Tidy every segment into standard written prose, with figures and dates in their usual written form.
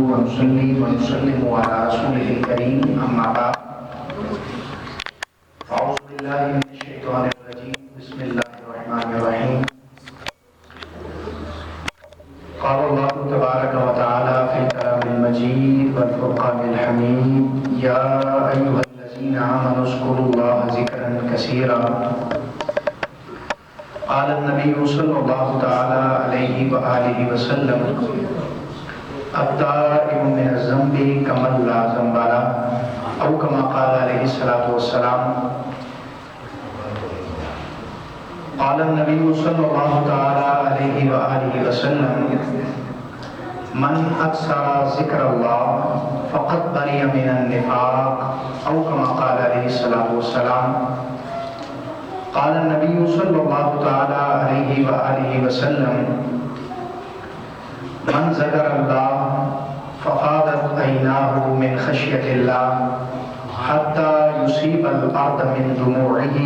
ونصلي ونسلم على رسوله الكريم أما بعد أعوذ بالله من الشيطان الرجيم بسم الله الرحمن الرحيم قال الله تبارك وتعالى في الكلام المجيد والفرقان الحميد يا أيها الذين آمنوا اذكروا الله ذكرا كثيرا قال النبي صلى الله تعالى عليه وآله وسلم التائب من الذنب كمن لا ذنب له أو كما قال عليه الصلاة والسلام قال النبي صلى الله تعالى عليه وآله وسلم من أكثر ذكر الله فقد برئ من النفاق أو كما قال عليه الصلاة والسلام قال النبي صلى الله تعالى عليه وآله وسلم من ذكر الله ففاضت عيناه من خشية الله حتى يصيب الأرض من دموعه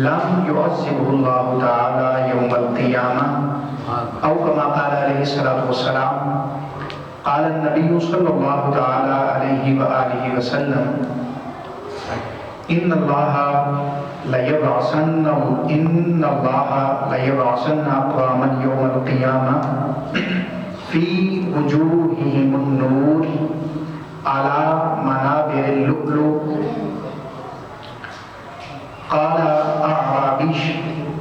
لم يعذبه الله تعالى يوم القيامة أو كما قال عليه الصلاة والسلام قال النبي صلى الله تعالى عليه وآله وسلم إن الله ليبعثن أقواما يوم القيامة في وجوههم النور على منابر اللؤلؤ قال أعرابي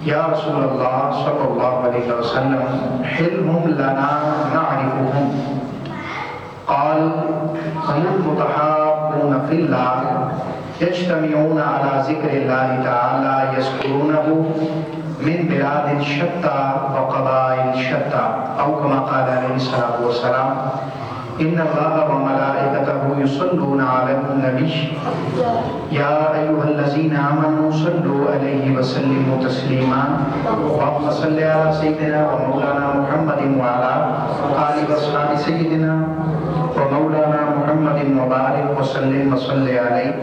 يا رسول الله صلى الله عليه وسلم حلهم لنا نعرفهم قال هم المتحابون في الله يجتمعون على ذكر الله تعالى يذكرونه من بلاد شتى وقبائل شتى أو كما قال عليه الصلاة والسلام إن الله وملائكته يصلون على النبي يا أيها الذين آمنوا صلوا عليه وسلموا تسليما اللهم صل على سيدنا ومولانا محمد وعلى آل وصحبه سيدنا ومولانا محمد وبارك وسلم وصل عليه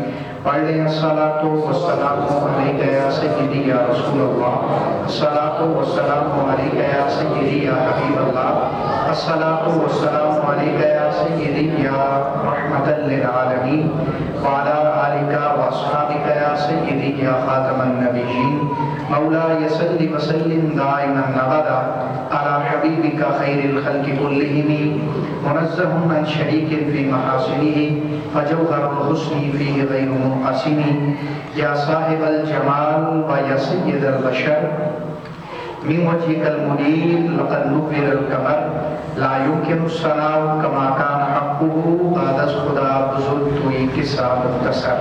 وعليه الصلاة والسلام عليك يا سيدي يا رسول الله الصلاة والسلام عليك يا سيدي يا حبيب الله الصلاة والسلام عليك يا سيدي يا رحمة للعالمين وعلى آلك وأصحابك يا سيدي يا خاتم النبيين مولاي صل وسلم دائما أبدا على حبيبك خير الخلق كلهم منزه عن شريك في محاسنه فجوهر الحسن فيه غير منقسم يا صاحب الجمال ويا سيد البشر من وجهك المنير لقد نور القمر لا يمكن الثناء كما كان حقه بعد خدا بزرگ توئی قصہ مختصر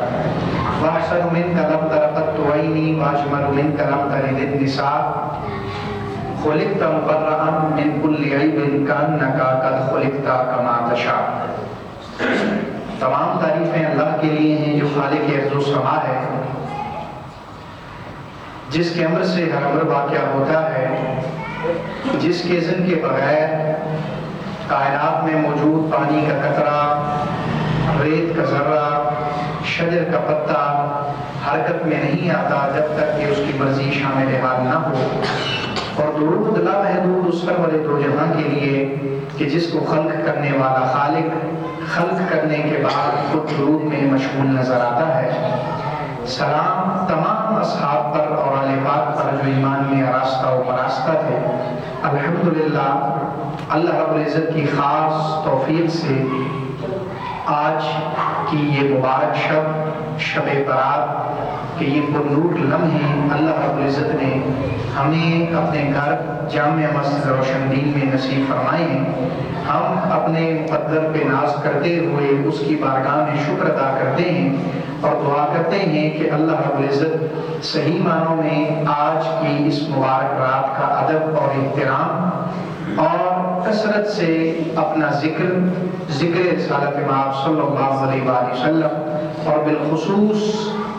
واحسن منك لم تر قط عيني واجمل منك لم تلد النساء خلقت مبرئا من كل عيب كأنك قد خلقت كما تشاء. تمام تعریفیں اللہ کے لیے ہیں جو خالق ارض و سما ہے، جس کے امر سے ہر امر واقع ہوتا ہے، جس کے اذن کے بغیر کائنات میں موجود پانی کا قطرہ، ریت کا ذرہ، شجر کا پتا حرکت میں نہیں آتا جب تک کہ اس کی مرضی شامل حال نہ ہو. اور درود لامحدود اس سرور دو جہاں کے لیے کہ جس کو خلق کرنے والا خالق خلق کرنے کے بعد خود درود میں مشغول نظر آتا ہے. سلام تمام اصحاب پر اور آل پاک پر جو ایمان میں آراستہ و پراستہ تھے. الحمدللہ اللہ رب العزت کی خاص توفیق سے آج کی یہ مبارک شب برات کہ یہ پر نور لمحے اللہ رب العزت نے ہمیں اپنے گھر جامع مسجد روشن دین میں نصیب فرمائے ہیں. ہم اپنے مقدر پہ ناز کرتے ہوئے اس کی بارگاہ میں شکر ادا کرتے ہیں اور دعا کرتے ہیں کہ اللہ رب العزت صحیح معنوں میں آج کی اس مبارک رات کا ادب اور احترام اور کثرت سے اپنا ذکر رسالت مآب صلی اللہ علیہ وآلہ وسلم اور بالخصوص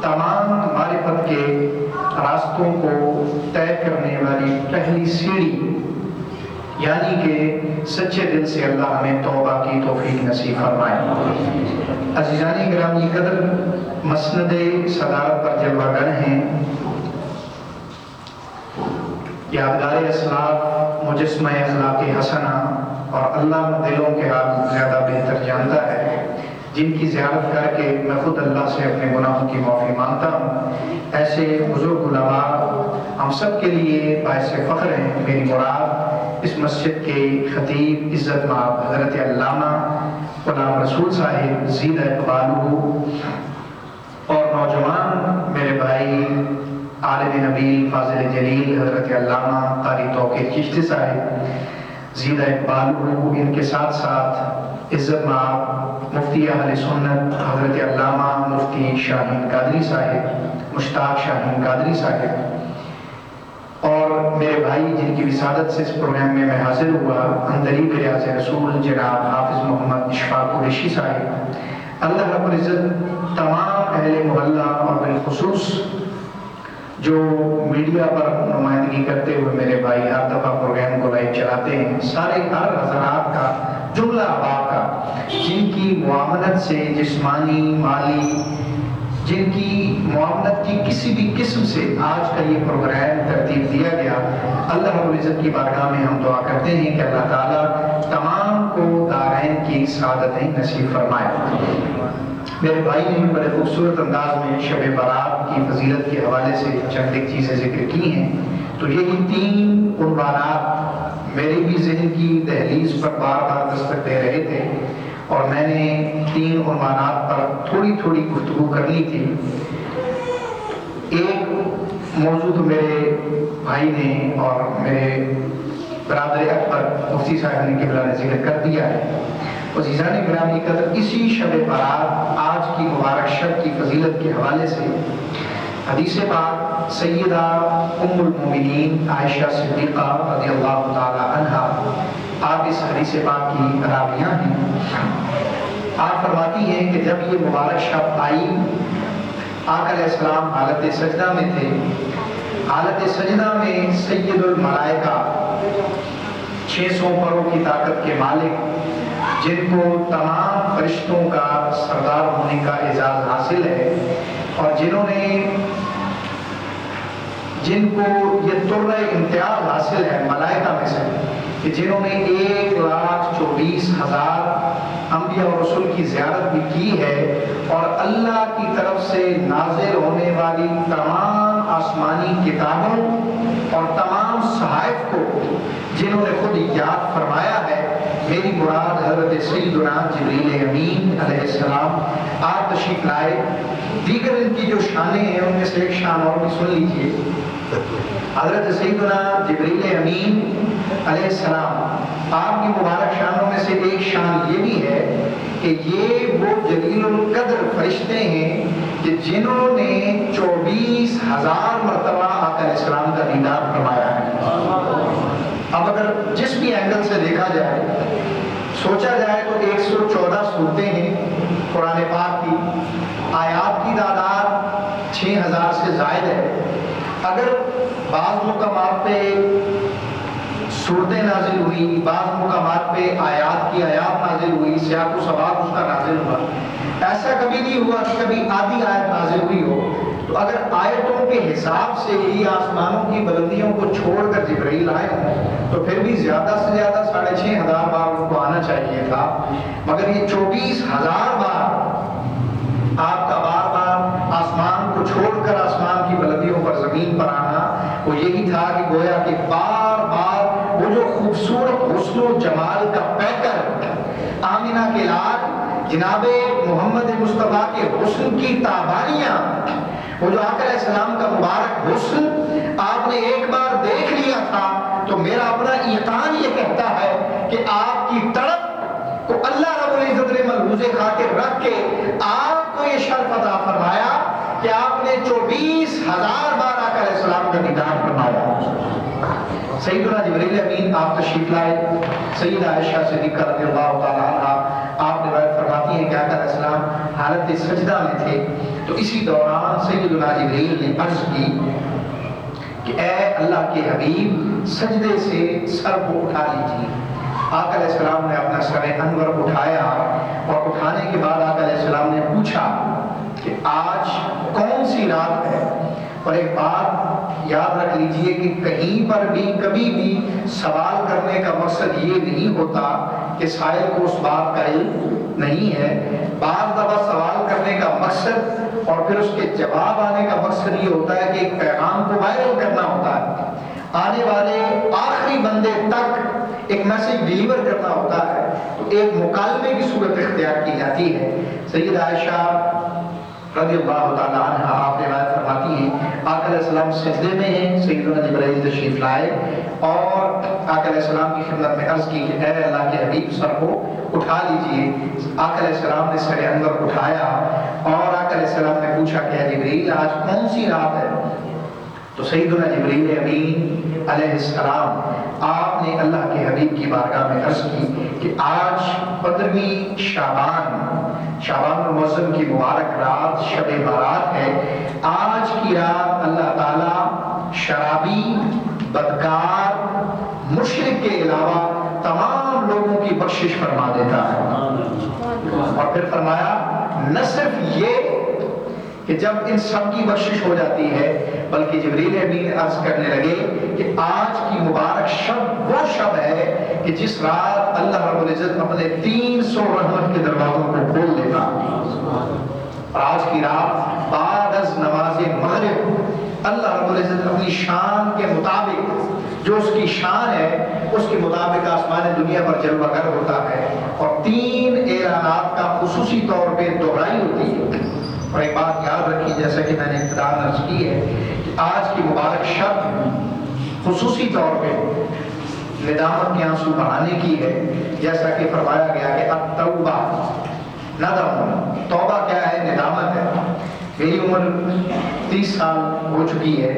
تمام معرفت کے راستوں کو طے کرنے والی پہلی سیڑھی یعنی کہ سچے دل سے اللہ ہمیں توبہ کی توفیق نصیب فرمائے. عزیزان گرامی قدر مسند صدارت پر جلوہ گر ہیں یادگار اسلاف مجسمہ اخلاق حسنہ اور اللہ دلوں کے حال زیادہ بہتر جانتا ہے، جن کی زیارت کر کے میں خود اللہ سے اپنے گناہوں کی معافی مانگتا ہوں۔ ایسے بزرگ علماء ہم سب کے لیے باعث فخر ہیں۔ میری مراد اس مسجد کے خطیب عزت مآب حضرت علامہ غلام رسول صاحب زید اقبالہ اور نوجوان میرے بھائی عالم نبیل فاضل جلیل حضرت علامہ قاری توقیر چشتی صاحب زید اقبالہ، ان کے ساتھ ساتھ عزت مآب مفتی اہل سنت حضرت علامہ مفتی شاہین قادری صاحب، مشتاق شاہین قادری صاحب، اور میرے بھائی جن کی وسادت سے اس پروگرام میں حاضر ہوا، اندریب ریاض رسول جناب حافظ محمد اشفاق قریشی صاحب۔ اللہ رب العزت تمام اہل محلہ اور بالخصوص جو میڈیا پر نمائندگی کرتے ہوئے میرے بھائی ہر دفعہ پروگرام کو لائیو چلاتے ہیں، سارے ہر حضرات کا جملہ آباد کا، جن کی معاونت سے جسمانی مالی، جن کی معاونت کی کسی بھی قسم سے آج کا یہ پروگرام ترتیب دیا گیا، اللہ رب العزت کی بارگاہ میں ہم دعا کرتے ہیں کہ اللہ تعالیٰ تمام کو دارین کی سعادتیں نصیب فرمائے۔ میرے بھائی نے بڑے خوبصورت انداز میں شب برات کی فضیلت کے حوالے سے چند ایک چیزیں ذکر کی ہیں، تو یہی 3 عنوانات میرے بھی ذہن کی دہلیز پر بار بار دستک دے رہے تھے، اور میں نے 3 عنوانات پر تھوڑی تھوڑی گفتگو کر لی تھی۔ ایک موضوع تو میرے بھائی نے اور میرے برادر اکبر مفتی صاحب نے قبلہ نے ذکر کر دیا ہے۔ عزیزان گرامی قدر، اسی شب برات آج کی مبارک شب کی فضیلت کے حوالے سے حدیث پاک سیدہ ام المومنین عائشہ صدیقہ رضی اللہ تعالی عنہا، آپ اس حدیث پاک کی راویہ ہیں۔ آپ فرماتی ہیں کہ جب یہ مبارک شب آئی، آقا علیہ السلام حالت سجدہ میں تھے۔ حالت سجدہ میں سید الملائکہ، 600 پروں کی طاقت کے مالک، جن کو تمام فرشتوں کا سردار ہونے کا اعزاز حاصل ہے، اور جن کو یہ طرح امتیاز حاصل ہے ملائکہ میں سے، کہ جنہوں نے 1,24,000 انبیاء اور رسول کی زیارت بھی کی ہے، اور اللہ کی طرف سے نازل ہونے والی تمام آسمانی کتابوں اور تمام صحائف کو جنہوں نے خود یاد فرمایا ہے۔ میری مراد حضرت سیدنا جبریل امین علیہ السلام آپ تشریف لائے۔ دیگر ان کی جو شانیں ہیں ان میں سے ایک شان اور بھی سن لیجئے۔ حضرت سیدنا جبریل امین علیہ السلام آپ کی مبارک شانوں میں سے ایک شان یہ بھی ہے کہ یہ وہ جلیل القدر فرشتے ہیں کہ جنہوں نے 24,000 مرتبہ آقا علیہ السلام کا دیدار فرمایا ہے۔ اب اگر جس بھی اینگل سے دیکھا جائے، سوچا جائے تو 114 صورتیں ہیں قرآن پاک کی، آیات کی تعداد 6,000 سے زائد ہے۔ اگر بعض مقامات پہ صورتیں نازل ہوئی، بعض مقامات پہ آیات کی آیات نازل ہوئی، سیاق و سباق اس کا نازل ہوا، ایسا کبھی نہیں ہوا کہ کبھی آدھی آیت نازل ہوئی ہو۔ تو اگر آیتوں کے حساب سے ہی آسمانوں کی بلندیوں کو چھوڑ کر جبرائیل آئے ہوں تو پھر بھی زیادہ سے زیادہ 6,500 بار ان کو آنا چاہیے تھا، مگر یہ 24,000 بار آپ کا بار بار آسمان کو چھوڑ کر آسمان کی بلندیوں پر زمین پر آنا، وہ یہی تھا کہ گویا کہ بار بار وہ جو خوبصورت حسن و جمال کا پیکر آمینہ کے لاڈ جناب محمد مصطفیٰ کے حسن کی تابانیاں، وہ جو آقا علیہ السلام کا مبارک حسن آپ نے ایک بار دیکھ لیا تھا، تو میرا اپنا یقین یہ کہتا ہے کہ آپ کی تڑپ کو اللہ رب العزت نے ملحوظ خاطر رکھ کے آپ کو یہ شرف عطا فرمایا کہ آپ نے 24,000 بار آقا علیہ السلام کا دیدار فرمایا۔ سیدنا جبریل امین آپ تشریف لائے، سیدہ عائشہ صدیقہ رضی اللہ تعالیٰ عنہا آپ روایت فرماتی ہیں کہ آقا علیہ السلام حالت سجدہ میں تھے، تو اسی دوران سیدنا جبریل نے عرض کی کہ اے اللہ کے حبیب، سجدے سے سر کو اٹھا لیجیے۔ آقا علیہ السلام نے اپنا سر انور اٹھایا، اور اٹھانے کے بعد آقا علیہ السلام نے پوچھا کہ آج کون سی رات ہے؟ اور ایک بات یاد رکھ لیجئے کہ کہیں پر بھی کبھی بھی سوال کرنے کا مقصد یہ نہیں ہوتا کہ سائل کو اس بات کا علم نہیں ہے. بعض دفعہ سوال کرنے کا مقصد اور پھر اس کے جواب آنے کا مقصد یہ ہوتا ہے کہ ایک پیغام کو وائرل کرنا ہوتا ہے, آنے والے آخری بندے تک ایک میسج ڈیلیور کرنا ہوتا ہے, تو ایک مکالمے کی صورت اختیار کی جاتی ہے. سیدہ عائشہ رضی اللہ تعالیٰ عنہ آپ روایت فرماتی ہیں آقا علیہ السلام سجدے میں ہیں, سیدنا جبرائیل تشریف لائے اور آقا علیہ السلام کی خدمت میں عرض کی کہ اے اللہ کے حبیب سر کو اٹھا لیجئے. آقا علیہ السلام نے سر انور اٹھایا اور آقا علیہ السلام نے پوچھا کہ اے جبرائیل آج کون سی رات ہے؟ تو سیدنا جبرائیل امین علیہ السلام آپ نے اللہ کے حبیب کی بارگاہ میں عرض کی کہ آج 15ویں شعبان المعظم کی مبارک رات شب بارات ہے. آج کی رات اللہ تعالیٰ شرابی, بدکار, مشرک کے علاوہ تمام لوگوں کی بخشش فرما دیتا ہے. اور پھر فرمایا نہ صرف یہ کہ جب ان سب کی بخشش ہو جاتی ہے بلکہ جبریل امین عرض کرنے لگے کہ آج کی مبارک شب وہ شب ہے کہ جس رات اللہ رب العزت اپنے 300 رحمت کے دروازوں کو کھول دیتا. اور آج کی رات بعد از نماز مغرب اللہ رب العزت اپنی شان کے مطابق جو اس کی شان ہے اس کے مطابق آسمان دنیا پر جلوہ گر ہوتا ہے اور 3 اعلانات کا خصوصی طور پہ دہرائی ہوتی ہے. اور ایک بات یاد رکھی جیسا کہ میں نے ابتدا میں عرض کی ہے کہ آج کی مبارک شب خصوصی طور پہ ندامت کے آنسو بہانے کی ہے, جیسا کہ فرمایا گیا کہ التوبہ ندم, توبہ کیا ہے؟ ندامت ہے. میری عمر 30 سال ہو چکی ہے,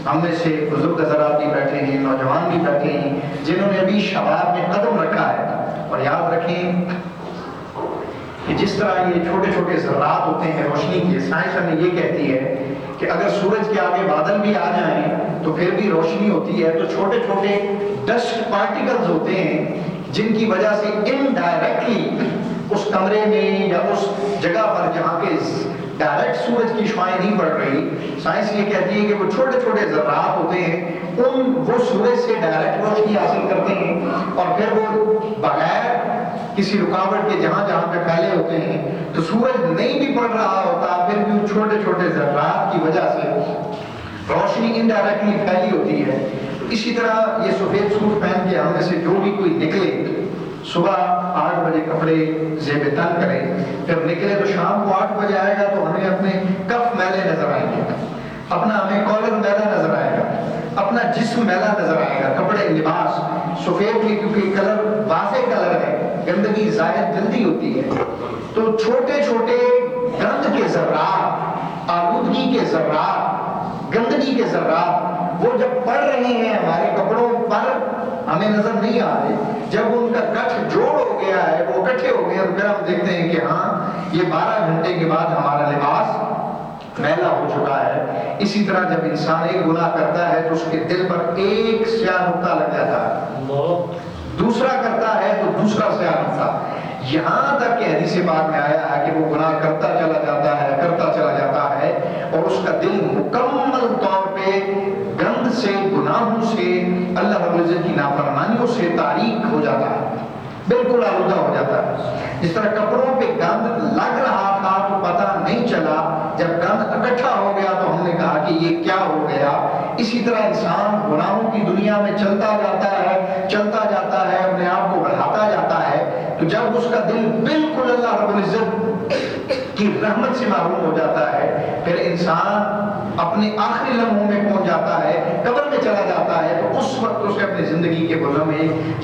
ہم میں سے بزرگ حضرات بھی بیٹھے ہیں, نوجوان بھی بیٹھے ہیں جنہوں نے ابھی شباب میں قدم رکھا ہے. اور یاد رکھیں کہ جس طرح یہ چھوٹے چھوٹے ذرات ہوتے ہیں روشنی کے, سائنس ہمیں یہ کہتی ہے کہ اگر سورج کے آگے بادل بھی آ جائیں تو پھر بھی روشنی ہوتی ہے. تو چھوٹے چھوٹے ڈسٹ پارٹیکلز ہوتے ہیں جن کی وجہ سے انڈائریکٹلی اس کمرے میں یا اس جگہ پر جہاں پہ ڈائریکٹ سورج کی شعاعیں نہیں پڑ رہی, سائنس یہ کہتی ہے کہ وہ چھوٹے چھوٹے ذرات ہوتے ہیں وہ سورج سے ڈائریکٹ روشنی حاصل کرتے ہیں اور پھر وہ بغیر کسی رکاوٹ کے جہاں جہاں پہ پھیلے ہوتے ہیں تو سورج نہیں بھی پڑ رہا ہوتا پھر بھی چھوٹے چھوٹے ذرات کی وجہ سے روشنی انڈائریکٹلی پھیلی ہوتی ہے. اسی طرح یہ سفید سوٹ پہن کے ہم میں سے جو بھی کوئی نکلے صبح 8 بجے کپڑے زیب تن کرے, پھر نکلے تو شام کو 8 بجے آئے گا تو ہمیں اپنے کف میلے نظر آئیں گے, اپنا ہمیں کالر میلا نظر آئے گا, اپنا جسم میلا نظر آئے گا. کپڑے لباس سفید کے کیونکہ کلر واضح کلر ہے, گندگی ظاہر جلدی ہوتی ہے. تو چھوٹے چھوٹے گند کے ذرات, آلودگی کے ذرات, گندگی کے ذرات وہ جب پڑ رہے ہیں ہمارے کپڑوں پر ہمیں نظر نہیں آ رہے, جب ان کا گٹھ جوڑ ہو گیا ہے, وہ اکٹھے ہو گئے تو پھر ہم دیکھتے ہیں کہ ہاں یہ 12 گھنٹے کے بعد ہمارا لباس میلا ہو چکا ہے. اسی طرح جب انسان ایک گناہ کرتا ہے تو اس کے دل پر ایک سیاہ نقطہ لگ جاتا ہے, دوسرا کرتا ہے تو دوسرا سیاہ نقطہ, یہاں تک کہ حدیث پاک میں آیا ہے کہ وہ گناہ کرتا چلا جاتا ہے اور اس کا دل مکمل طور پہ گند سے, گناہوں سے, اللہ رب العزت کی نافرمانیوں سے تاریک ہو جاتا ہے, بالکل آلودہ ہو جاتا ہے. جس طرح کپڑوں پہ گند لگ رہا تھا تو پتہ نہیں چلا, جب گند اکٹھا ہو گیا تو ہم نے کہا کہ یہ کیا ہو گیا. اسی طرح انسان گناہوں کی دنیا میں چلتا جاتا ہے, اپنے آپ کو بڑھاتا جاتا ہے, تو جب اس کا دل بالکل اللہ رب العزت کی رحمت سے محروم ہو جاتا ہے, پھر انسان اپنے آخری لمحوں میں پہنچ جاتا ہے, قبر میں چلا جاتا ہے, تو اس وقت اسے اپنی زندگی کے گناہ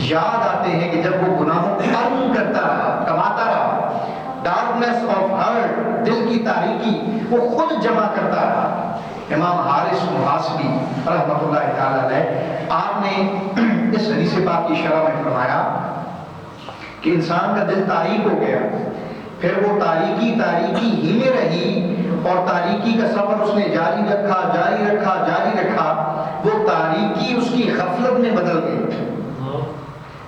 یاد آتے ہیں کہ جب وہ گناہوں کو کم کرتا رہا, کماتا رہا, ڈارکنیس آف ہارٹ, دل کی تاریکی وہ خود جمع کرتا رہا. امام حارث محاسبی رحمۃ اللہ تعالی علیہ, آپ نے اس حدیث پاک کی شرح میں فرمایا کہ انسان کا دل تاریک ہو گیا, پھر وہ تاریکی ہی میں رہی اور تاریکی کا سفر اس نے جاری رکھا, وہ تاریکی اس کی غفلت میں بدل گئی.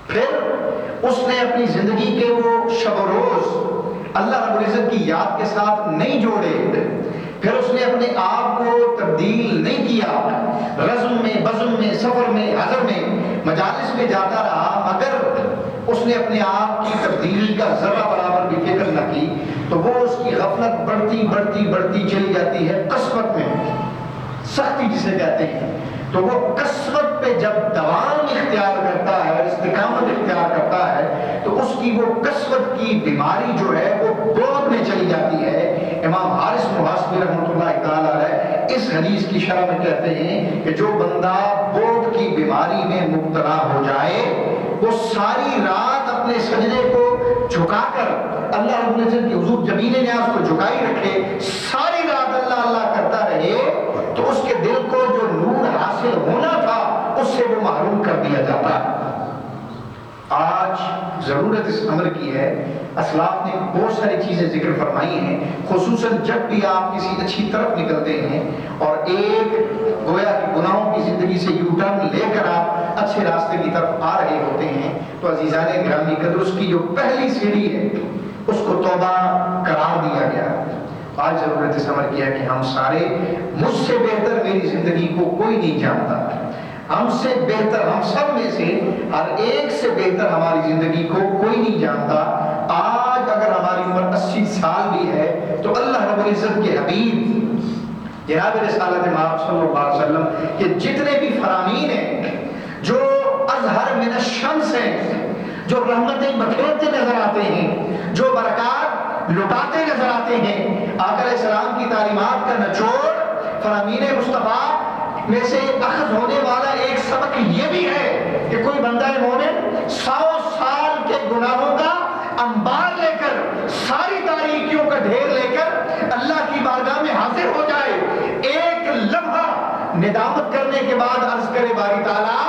پھر اس نے اپنی زندگی کے وہ شب و روز اللہ رب العزت کی یاد کے ساتھ نہیں جوڑے, پھر اس نے اپنے آپ کو تبدیل نہیں کیا، رزم میں، بزم میں، سفر میں، حضر میں، مجالس میں جاتا رہا، مگر اس نے اپنے آپ کی تبدیلی کا ذرہ برابر بھی فکر نہ کی، تو وہ اس کی غفلت بڑھتی بڑھتی بڑھتی چلی جاتی ہے قسوت میں، سختی جسے کہتے ہیں۔ تو وہ قسوت پہ جب دوام اختیار کرتا ہے، استقامت اختیار کرتا ہے، تو اس کی وہ قسوت کی بیماری جو ہے وہ بود میں چلی جاتی ہے۔ امام حارث محاسبی رحمۃ اللہ تعالی علیہ اس حدیث کی شرح میں کہتے ہیں کہ جو بندہ بود کی بیماری میں مبتلا ہو جائے، وہ ساری رات اپنے سجدے کو جھکا کر اللہ رب العزت کی حضور جبین نیاز کو جھکائی رکھے، ساری رات اللہ اللہ کرتا رہے، تو اس کے دل کو جو نور حاصل ہونا تھا اس سے وہ محروم کر دیا جاتا ہے۔ آج ضرورت اس امر کی ہے، اسلاف نے بہت ساری چیزیں ذکر فرمائی ہیں، خصوصاً جب بھی آپ کسی اچھی طرف نکلتے ہیں اور ایک گویا کہ گناہوں کی زندگی سے یو ٹرن لے کر آپ اچھے راستے کی طرف آ رہے ہوتے ہیں، تو عزیزان گرامی قدر اس کی جو پہلی سیڑھی ہے اس کو توبہ قرار دیا گیا۔ آج ضرورت اس امر کی ہے کہ ہم سارے، مجھ سے بہتر میری زندگی کو کوئی نہیں جانتا، ہم سے بہتر، ہم سب میں سے ہر ایک سے بہتر ہماری زندگی کو کوئی نہیں جانتا۔ آج اگر ہماری عمر 80 سال بھی ہے تو اللہ رب العزت کے حبیب جناب رسالت مآب صلی اللہ علیہ وسلم کے جتنے بھی فرامین ہیں، جو اظہر من الشمس ہیں، جو رحمتیں بکھیرتے نظر آتے ہیں، جو برکات لٹاتے نظر آتے ہیں، آقا علیہ السلام کی تعلیمات کا نچوڑ فرامین مصطفیٰ میں سے اخذ ہونے والا ایک سبق یہ بھی ہے کہ کوئی بندہ مومن 100 سال کے گناہوں کا انبار لے کر، ساری تاریکیوں کا ڈھیر لے کر اللہ کی بارگاہ میں حاضر ہو جائے، ایک لمحہ ندامت کرنے کے بعد عرض کرے باری تعالیٰ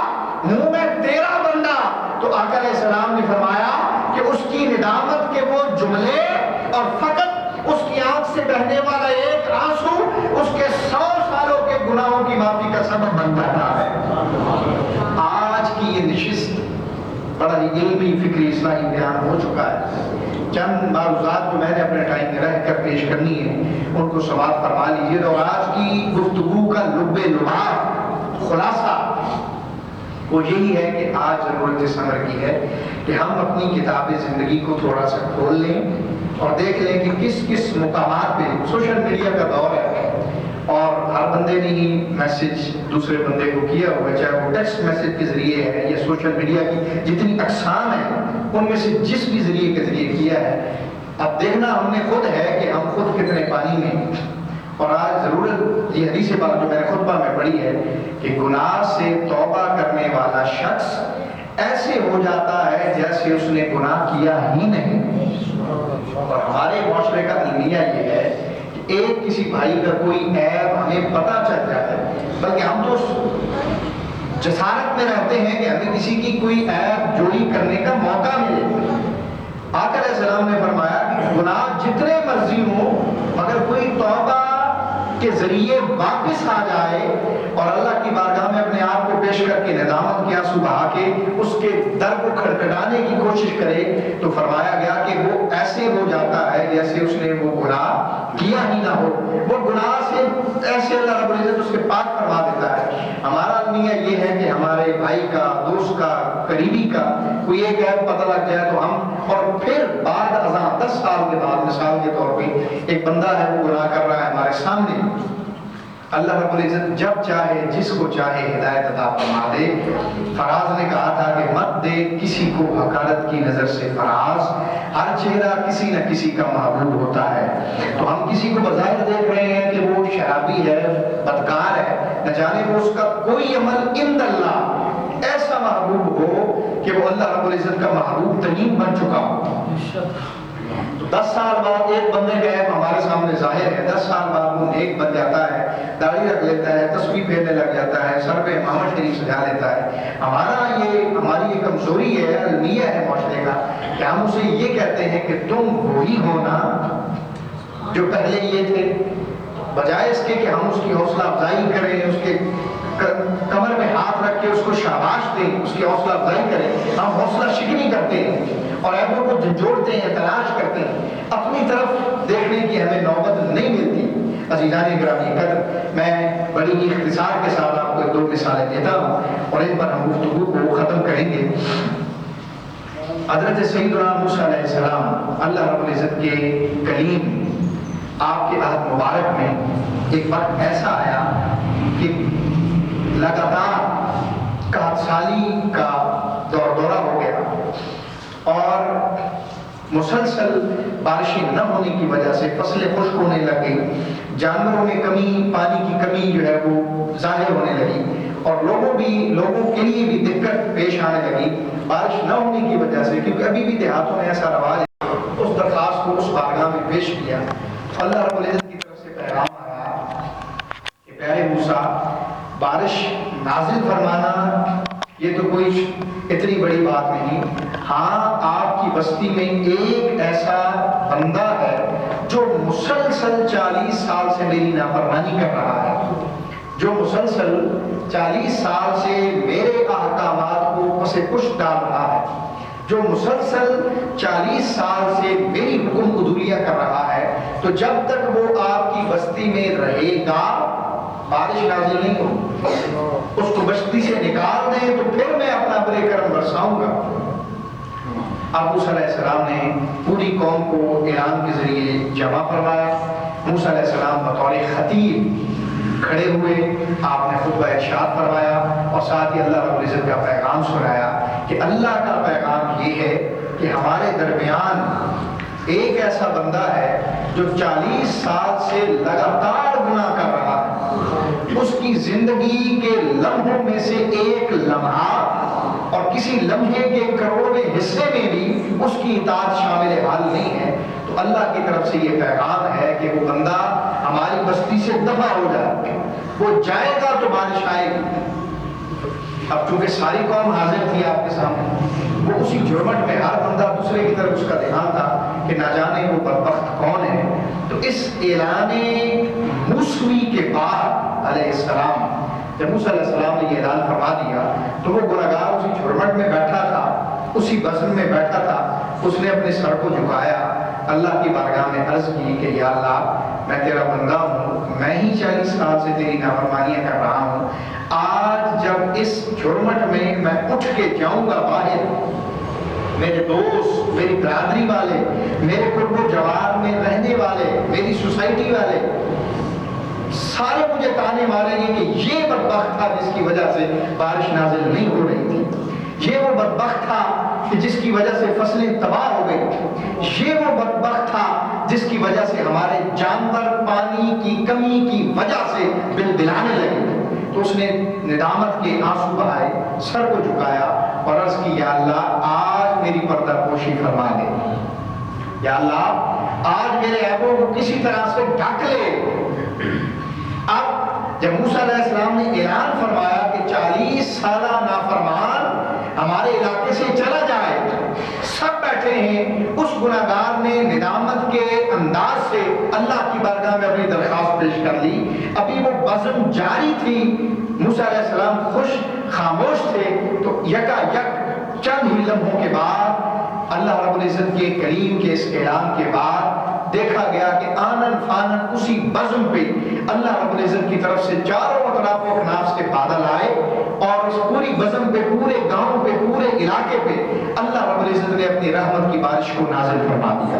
منہ میں تیرا بندہ، تو آقا علیہ السلام نے فرمایا کہ اس کی ندامت کے وہ جملے اور فقط اس کی آنکھ سے بہنے والا ایک آنسو اس کے 100 سالوں کے گناہوں کی معافی کا سبب بن جاتا ہے۔ آج کی یہ نشست بڑا ہی علمی فکری اصلاحی بیان ہو چکا ہے، چند معروضات کو میں نے اپنے ٹائم میں رہ کر پیش کرنی ہے، ان کو سماعت فرما لیجیے۔ اور آج کی گفتگو کا لب لباب خلاصہ وہ یہی ہے کہ آج ضرورت اس امر کی ہے کہ ہم اپنی کتاب زندگی کو تھوڑا سا کھول لیں اور دیکھ لیں کہ کس کس مقامات پہ سوشل میڈیا کا دور ہے، اور ہر بندے نے ہی میسج دوسرے بندے کو کیا ہوا ہے، چاہے وہ ٹیکسٹ میسج کے ذریعے ہے یا سوشل میڈیا کی جتنی اقسام ہیں ان میں سے جس بھی ذریعے کے ذریعے کیا ہے۔ اب دیکھنا ہم نے خود ہے کہ ہم خود کتنے پانی میں ہیں۔ اور آج ضرورت یہ حدیث بات جو میں نے خطبہ میں پڑھی ہے کہ گناہ سے توبہ کرنے والا شخص ایسے ہو جاتا ہے جیسے اس نے گناہ کیا ہی نہیں۔ اور ہمارے معاشرے کا المیہ یہ ہے کہ ایک کسی بھائی کا کوئی عیب ہمیں پتہ چل جاتا ہے، بلکہ ہم تو جسارت میں رہتے ہیں کہ ہمیں کسی کی کوئی عیب جوڑی کرنے کا موقع ملے۔ آقا علیہ السلام نے فرمایا کہ گناہ جتنے مرضی ہوں مگر کوئی توبہ کے ذریعے واپس آ جائے اور اللہ کی بارگاہ میں اپنے آپ کو پیش کر کے ندامت کے آنسو بہا کے اس کے در کو کھٹکھٹانے کی کوشش کرے، تو فرمایا گیا کہ وہ ایسے ہو جاتا ہے جیسے اس نے وہ گناہ کیا ہی نہ ہو۔ وہ گناہ سے ایسے اللہ رب العزت اس کے پاک فرما دیتا ہے۔ ہمارا المیہ یہ ہے کہ ہمارے بھائی کا، دوست کا، قریبی کا کوئی ایک عیب پتہ لگ جائے تو ہم، اور پھر بعد ازاں 10 سال کے بعد مثال کے طور پہ ایک بندہ ہے وہ گناہ کر رہا ہے ہمارے سامنے، اللہ رب العزت جب چاہے جس کو چاہے ہدایت عطا فرما دے۔ فراز نے کہا تھا کہ مت دے کسی کو حقارت کی نظر سے فراز، ہر چہرہ کسی نہ کسی کا محبوب ہوتا ہے۔ تو ہم کسی کو بظاہر دیکھ رہے ہیں کہ وہ شرابی ہے، بدکار ہے، نہ جانے وہ اس کا کوئی عمل عند اللہ ایسا محبوب ہو کہ وہ اللہ رب العزت کا محبوب ترین بن چکا ہو۔ 10 سال بعد ایک بندے کا عیب ہمارے سامنے ظاہر ہے، 10 سال بعد وہ ایک بن جاتا ہے، داڑھی رکھ لیتا ہے، تسبیح پھیرنے لگ جاتا ہے، سر پہ امامت شریف سجا لیتا ہے۔ ہماری یہ کمزوری ہے، المیہ ہے معاشرے کا کہ ہم اسے یہ کہتے ہیں کہ تم وہی ہونا جو پہلے یہ تھے، بجائے اس کے کہ ہم اس کی حوصلہ افزائی کریں، اس کے کمر میں ہاتھ رکھ کے اس کو شاباش دیں، اس کی حوصلہ افزائی کریں، ہم حوصلہ شکنی کرتے ہیں اور عیبوں کو جھنجھوڑتے ہیں، تلاش کرتے ہیں، اپنی طرف دیکھنے کی ہمیں نوبت نہیں ملتی۔ عزیزان گرامی قدر، میں بڑی ہی اختصار کے ساتھ آپ کو 2 مثالیں دیتا ہوں اور ان پر ہم گفتگو کو ختم کریں گے۔ حضرت سیدنا موسیٰ علیہ السلام، اللہ رب العزت کے کلیم، آپ کے عہد مبارک میں ایک وقت ایسا آیا کہ لگاتار 61 سالی کا دورہ ہو گیا اور مسلسل بارشیں نہ ہونے کی وجہ سے فصلیں خشک ہونے لگ گئی، جانوروں میں کمی، پانی کی کمی جو ہے وہ ظاہر ہونے لگی اور لوگوں کے لیے بھی دقت پیش آنے لگی بارش نہ ہونے کی وجہ سے، کیونکہ ابھی بھی دیہاتوں میں ایسا رواج ہے۔ اس درخواست کو اس بارگاہ میں پیش کیا، اللہ رب العزت کی طرف سے پیغام آیا کہ پیارے موسیٰ، بارش نازل فرمانا یہ تو کوئی اتنی بڑی بات نہیں، ہاں آپ کی بستی میں ایک ایسا بندہ ہے جو مسلسل 40 سال سے میری نافرمانی کر رہا ہے، جو مسلسل 40 سال سے میرے احکامات کو پس پش ڈال رہا ہے، جو مسلسل 40 سال سے میری حکم عدولیہ کر رہا ہے، تو جب تک وہ آپ کی بستی میں رہے گا بارش نازل نہیں ہو، اس کو بستی سے نکال دیں تو پھر میں اپنا برے کرم برساؤں گا۔ اب موسیٰ علیہ السلام نے پوری قوم کو اعلان کے ذریعے جمع فرمایا۔ موسیٰ علیہ السلام بطور خطیب کھڑے ہوئے، آپ نے خطبہ ارشاد فرمایا اور ساتھ ہی اللہ رب العزت کا پیغام سنایا کہ اللہ کا پیغام یہ ہے کہ ہمارے درمیان ایک ایسا بندہ ہے جو 40 سال سے لگاتار گناہ کر رہا ہے، اس کی زندگی کے لمحوں میں سے ایک لمحہ اور کسی لمحے کے کروڑویں حصے میں بھی اس کی اطاعت شامل حال نہیں ہے، تو اللہ کی طرف سے یہ پیغام ہے کہ وہ بندہ ہماری بستی سے دفع ہو جائے، وہ جائے گا تو بارش آئے گی۔ اب چونکہ ساری قوم حاضر تھی آپ کے سامنے، وہ اسی جرمٹ میں ہر بندہ دوسرے کی طرف اس کا دھیان تھا کہ نہ جانے وہ بدبخت کون ہے۔ تو اس اعلان موسوی کے بعد علیہ السلام، جب موسیٰ علیہ السلام نے یہ اعلان فرما دیا تو وہ گناہگار اسی جھرمٹ میں بیٹھا تھا، اسی بزم میں بیٹھا تھا، اس نے اپنے سر کو جھکایا، اللہ کی بارگاہ میں عرض کی کہ یا اللہ میں تیرا بندہ ہوں، میں ہی 40 سال سے تیری نافرمانیاں کر رہا ہوں، آج جب اس جھرمٹ میں اٹھ کے جاؤں گا باہر، میرے دوست، میری برادری والے، میرے قرب و جوار میں رہنے والے، میری سوسائٹی والے سارے مجھے تانے ماریں گے کہ یہ بدبخت تھا جس کی وجہ سے بارش نازل نہیں ہو رہی تھی، یہ وہ بدبخت تھا کہ جس کی وجہ سے فصلیں تباہ ہو گئی، یہ وہ بدبخت تھا جس کی وجہ سے ہمارے جانور پانی کی کمی کی وجہ سے بلبلانے لگے۔ تو اس نے ندامت کے آنسو بہائے، سر کو جھکایا اور عرض کی یا اللہ آج میری پردہ پوشی فرما دے، یا اللہ آج میرے عیبوں کو کسی طرح سے ڈھک لے۔ اب جب موسیٰ علیہ السلام نے اعلان فرمایا کہ 40 سالہ نافرمان ہمارے علاقے سے چلا جائے، سب بیٹھے ہیں، اس گناہگار نے ندامت کے انداز سے اللہ کی بارگاہ میں اپنی درخواست پیش کر لی۔ ابھی وہ بزم جاری تھی، موسیٰ علیہ السلام خوش خاموش تھے، تو یکا یک چند ہی لمحوں کے بعد اللہ رب العزت کے کریم کے اس اعلان کے بعد دیکھا گیا کہ آنن فانن اسی بزم پہ اللہ رب العزت کی طرف سے چاروں اطراف و اکناف سے بادل آئے اور اس پوری بزم پہ، پورے گاؤں پہ، پورے علاقے پہ اللہ رب العزت نے اپنی رحمت کی بارش کو نازل فرما دیا۔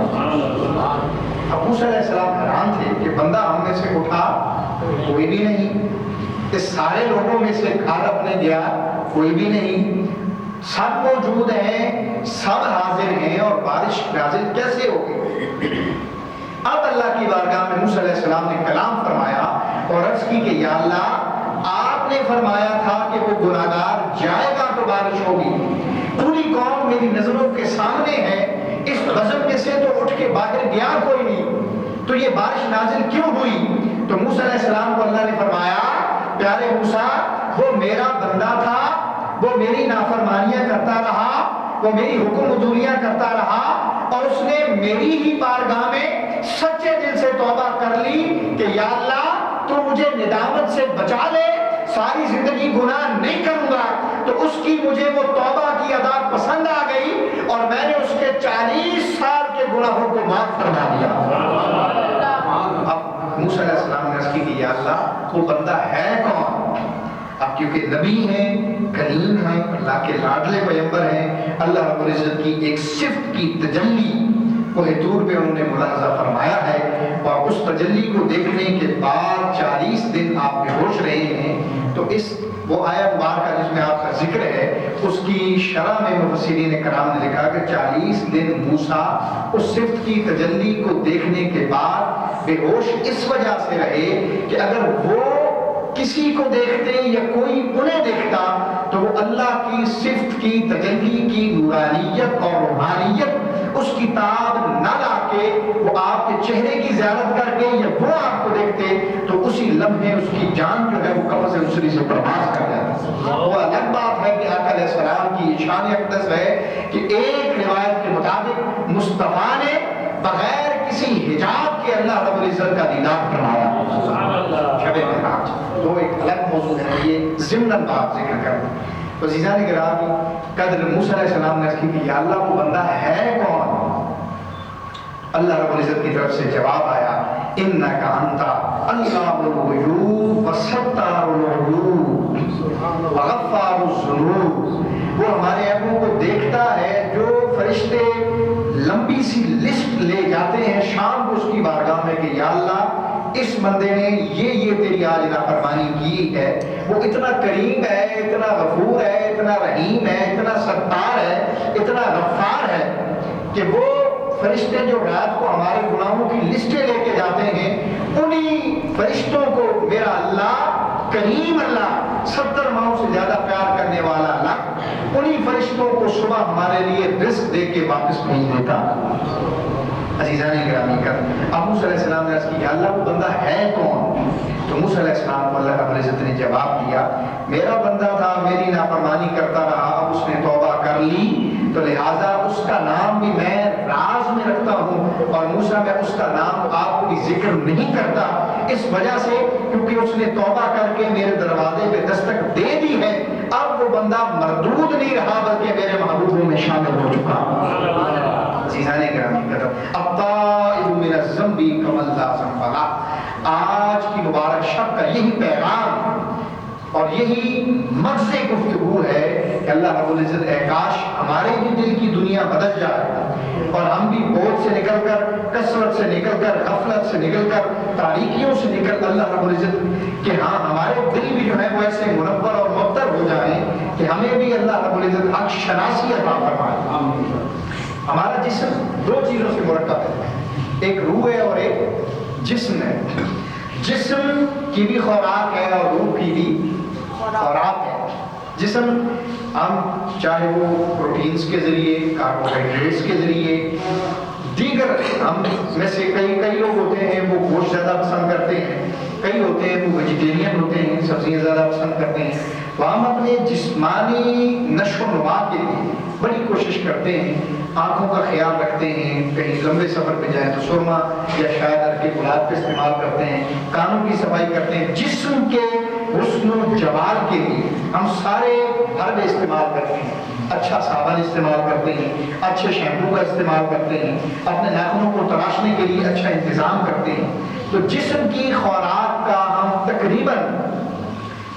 اب موسیٰ علیہ السلام حیران تھے کہ بندہ ہم میں سے اٹھا کوئی بھی نہیں، اس سارے لوگوں میں سے گھر اپنے گیا کوئی بھی نہیں، سب موجود ہیں، سب حاضر ہیں اور بارش نازل کیسے ہوگی؟ اب اللہ کی بارگاہ میں موسیٰ علیہ السلام نے کلام فرمایا اور عرض کی کہ یا اللہ آپ نے فرمایا تھا کہ وہ گناہگار جائے گا تو بارش ہوگی، پوری قوم میری نظروں کے سامنے ہے، اس بزم میں سے تو اٹھ کے باہر گیا کوئی نہیں، تو یہ بارش نازل کیوں ہوئی؟ تو موسیٰ علیہ السلام کو اللہ نے فرمایا پیارے موسیٰ وہ میرا بندہ تھا، وہ میری نافرمانیاں کرتا رہا، وہ میری حکم عدولیاں کرتا رہا اور اس نے میری ہی بارگاہ میں سچے دل سے توبہ کر لی کہ یا اللہ تو مجھے ندامت سے بچا لے، ساری زندگی گناہ نہیں کروں گا، تو اس کی مجھے وہ توبہ کی ادا پسند آ گئی اور میں نے اس کے 40 سال کے گناہوں کو معاف فرما دیا۔ اب موسیٰ علیہ السلام اللہ وہ بندہ ہے کون؟ اب کیونکہ نبی ہیں، کریم ہیں، اللہ کے لاڈلے پیغمبر ہیں، اللہ رب العزت کی ایک صفت کی تجلی کوہ طور پہ انہوں نے ملاحظہ فرمایا ہے، اور اس تجلی کو دیکھنے کے بعد 40 دن آپ بے ہوش رہے ہیں، تو اس وہ آیت مبارکہ جس میں آپ کا ذکر ہے اس کی شرح میں مفسرین کرام نے لکھا کہ 40 دن موسیٰ اس صفت کی تجلی کو دیکھنے کے بعد بے ہوش اس وجہ سے رہے کہ اگر وہ کسی کو دیکھتے یا کوئی انہیں دیکھتا تو وہ اللہ کی صفت کی تجلی کی نورانیت اور روحانیت اس کتاب نہ لا کے وہ آپ کے چہرے کی زیارت کر کے یا وہ آپ کو دیکھتے تو اسی لمحے اس کی جان جو ہے وہ قبر سے دوسری سے پرواز کر جاتا۔ وہ الگ بات ہے کہ آقا علیہ السلام کی شان اقدس ہے کہ ایک روایت کے مطابق مصطفیٰ نے بغیر کسی حجاب کے اللہ رب العزت کا دیدار فرمایا شب معراج۔ تو ایک الگ موضوع ہے، یہ ضمن بات ذکر کر تو عزیزان گرامی قدر موسیٰ علیہ السلام نے اس کی کہ یا اللہ وہ بندہ ہے کون؟ اللہ رب العزت کی طرف سے جواب آیا انک انت علام الغیوب وستار العیوب وغفار الذنوب۔ وہ ہمارے عیبوں کو دیکھتا ہے، جو فرشتے لمبی سی لسٹ لے جاتے ہیں شام کو اس کی بارگاہ میں کہ یا اللہ اس بندے نے یہ تیری آج نافرمانی کی ہے، وہ اتنا کریم ہے، اتنا غفور ہے، اتنا رحیم ہے، اتنا ستار ہے، اتنا غفار ہے کہ وہ فرشتے جو رات کو ہمارے گناہوں کی لسٹیں لے کے جاتے ہیں انہی فرشتوں کو میرا اللہ کریم اللہ 70 ماہوں سے زیادہ پیار کرنے والا اللہ انہی فرشتوں کو صبح ہمارے لیے رزق دے کے واپس بھیج دیتا۔ عزیزان گرامی کر اب موسیٰ علیہ السلام نے عرض کی یا اللہ وہ بندہ ہے کون؟ تو موسیٰ علیہ السلام کو اللہ رب العزت نے جواب دیا میرا بندہ تھا، میری نافرمانی کرتا رہا، اب اس نے توبہ کر لی تو لہٰذا اس کا نام بھی میں راز میں رکھتا ہوں، اور موسیٰ میں اس کا نام آپ کو ذکر نہیں کرتا اس وجہ سے کیونکہ اس نے توبہ کر کے میرے دروازے پہ دستک دے دی ہے، اب وہ بندہ مردود نہیں رہا بلکہ میرے محبوبوں میں شامل ہو چکا۔ عزیزان گرامی قدر الطائب من الذنب کمن لا ذنب لہ، آج کی مبارک شب کا یہی پیغام اور یہی مغز گفتگو ہے کہ اللہ رب العزت اے کاش ہمارے بھی دل کی دنیا بدل جائے اور ہم بھی بوجھ سے نکل کر، کثرت سے نکل کر، غفلت سے نکل کر، تاریکیوں سے نکل اللہ رب العزت کہ ہاں ہمارے دل بھی جو ہے وہ ایسے منور اور معطر ہو جائیں کہ ہمیں بھی اللہ رب العزت حق شناسی عطا فرمائے۔ ہمارا جسم 2 چیزوں سے مرکب ہے، ایک روح ہے اور ایک جسم ہے۔ جسم کی بھی خوراک ہے اور روح کی بھی خوراک ہے۔ جسم ہم چاہے وہ پروٹینز کے ذریعے، کاربوہائیڈریٹس کے ذریعے، دیگر ہم میں سے کئی لوگ ہوتے ہیں وہ گوشت زیادہ پسند کرتے ہیں، کئی ہوتے ہیں وہ ویجیٹیرین ہوتے ہیں، سبزیاں زیادہ پسند کرتے ہیں، تو ہم اپنے جسمانی نشو و نما کے لیے بڑی کوشش کرتے ہیں، آنکھوں کا خیال رکھتے ہیں، کہیں لمبے سفر پہ جائیں تو سرما یا شاید ہر کے گلاب کا استعمال کرتے ہیں، کانوں کی صفائی کرتے ہیں، جسم کے حسن و جمال کے لیے ہم سارے حربے استعمال کرتے ہیں، اچھا صابن استعمال کرتے ہیں، اچھے شیمپو کا استعمال کرتے ہیں، اپنے ناخنوں کو تراشنے کے لیے اچھا انتظام کرتے ہیں۔ تو جسم کی خوراک کا ہم تقریباً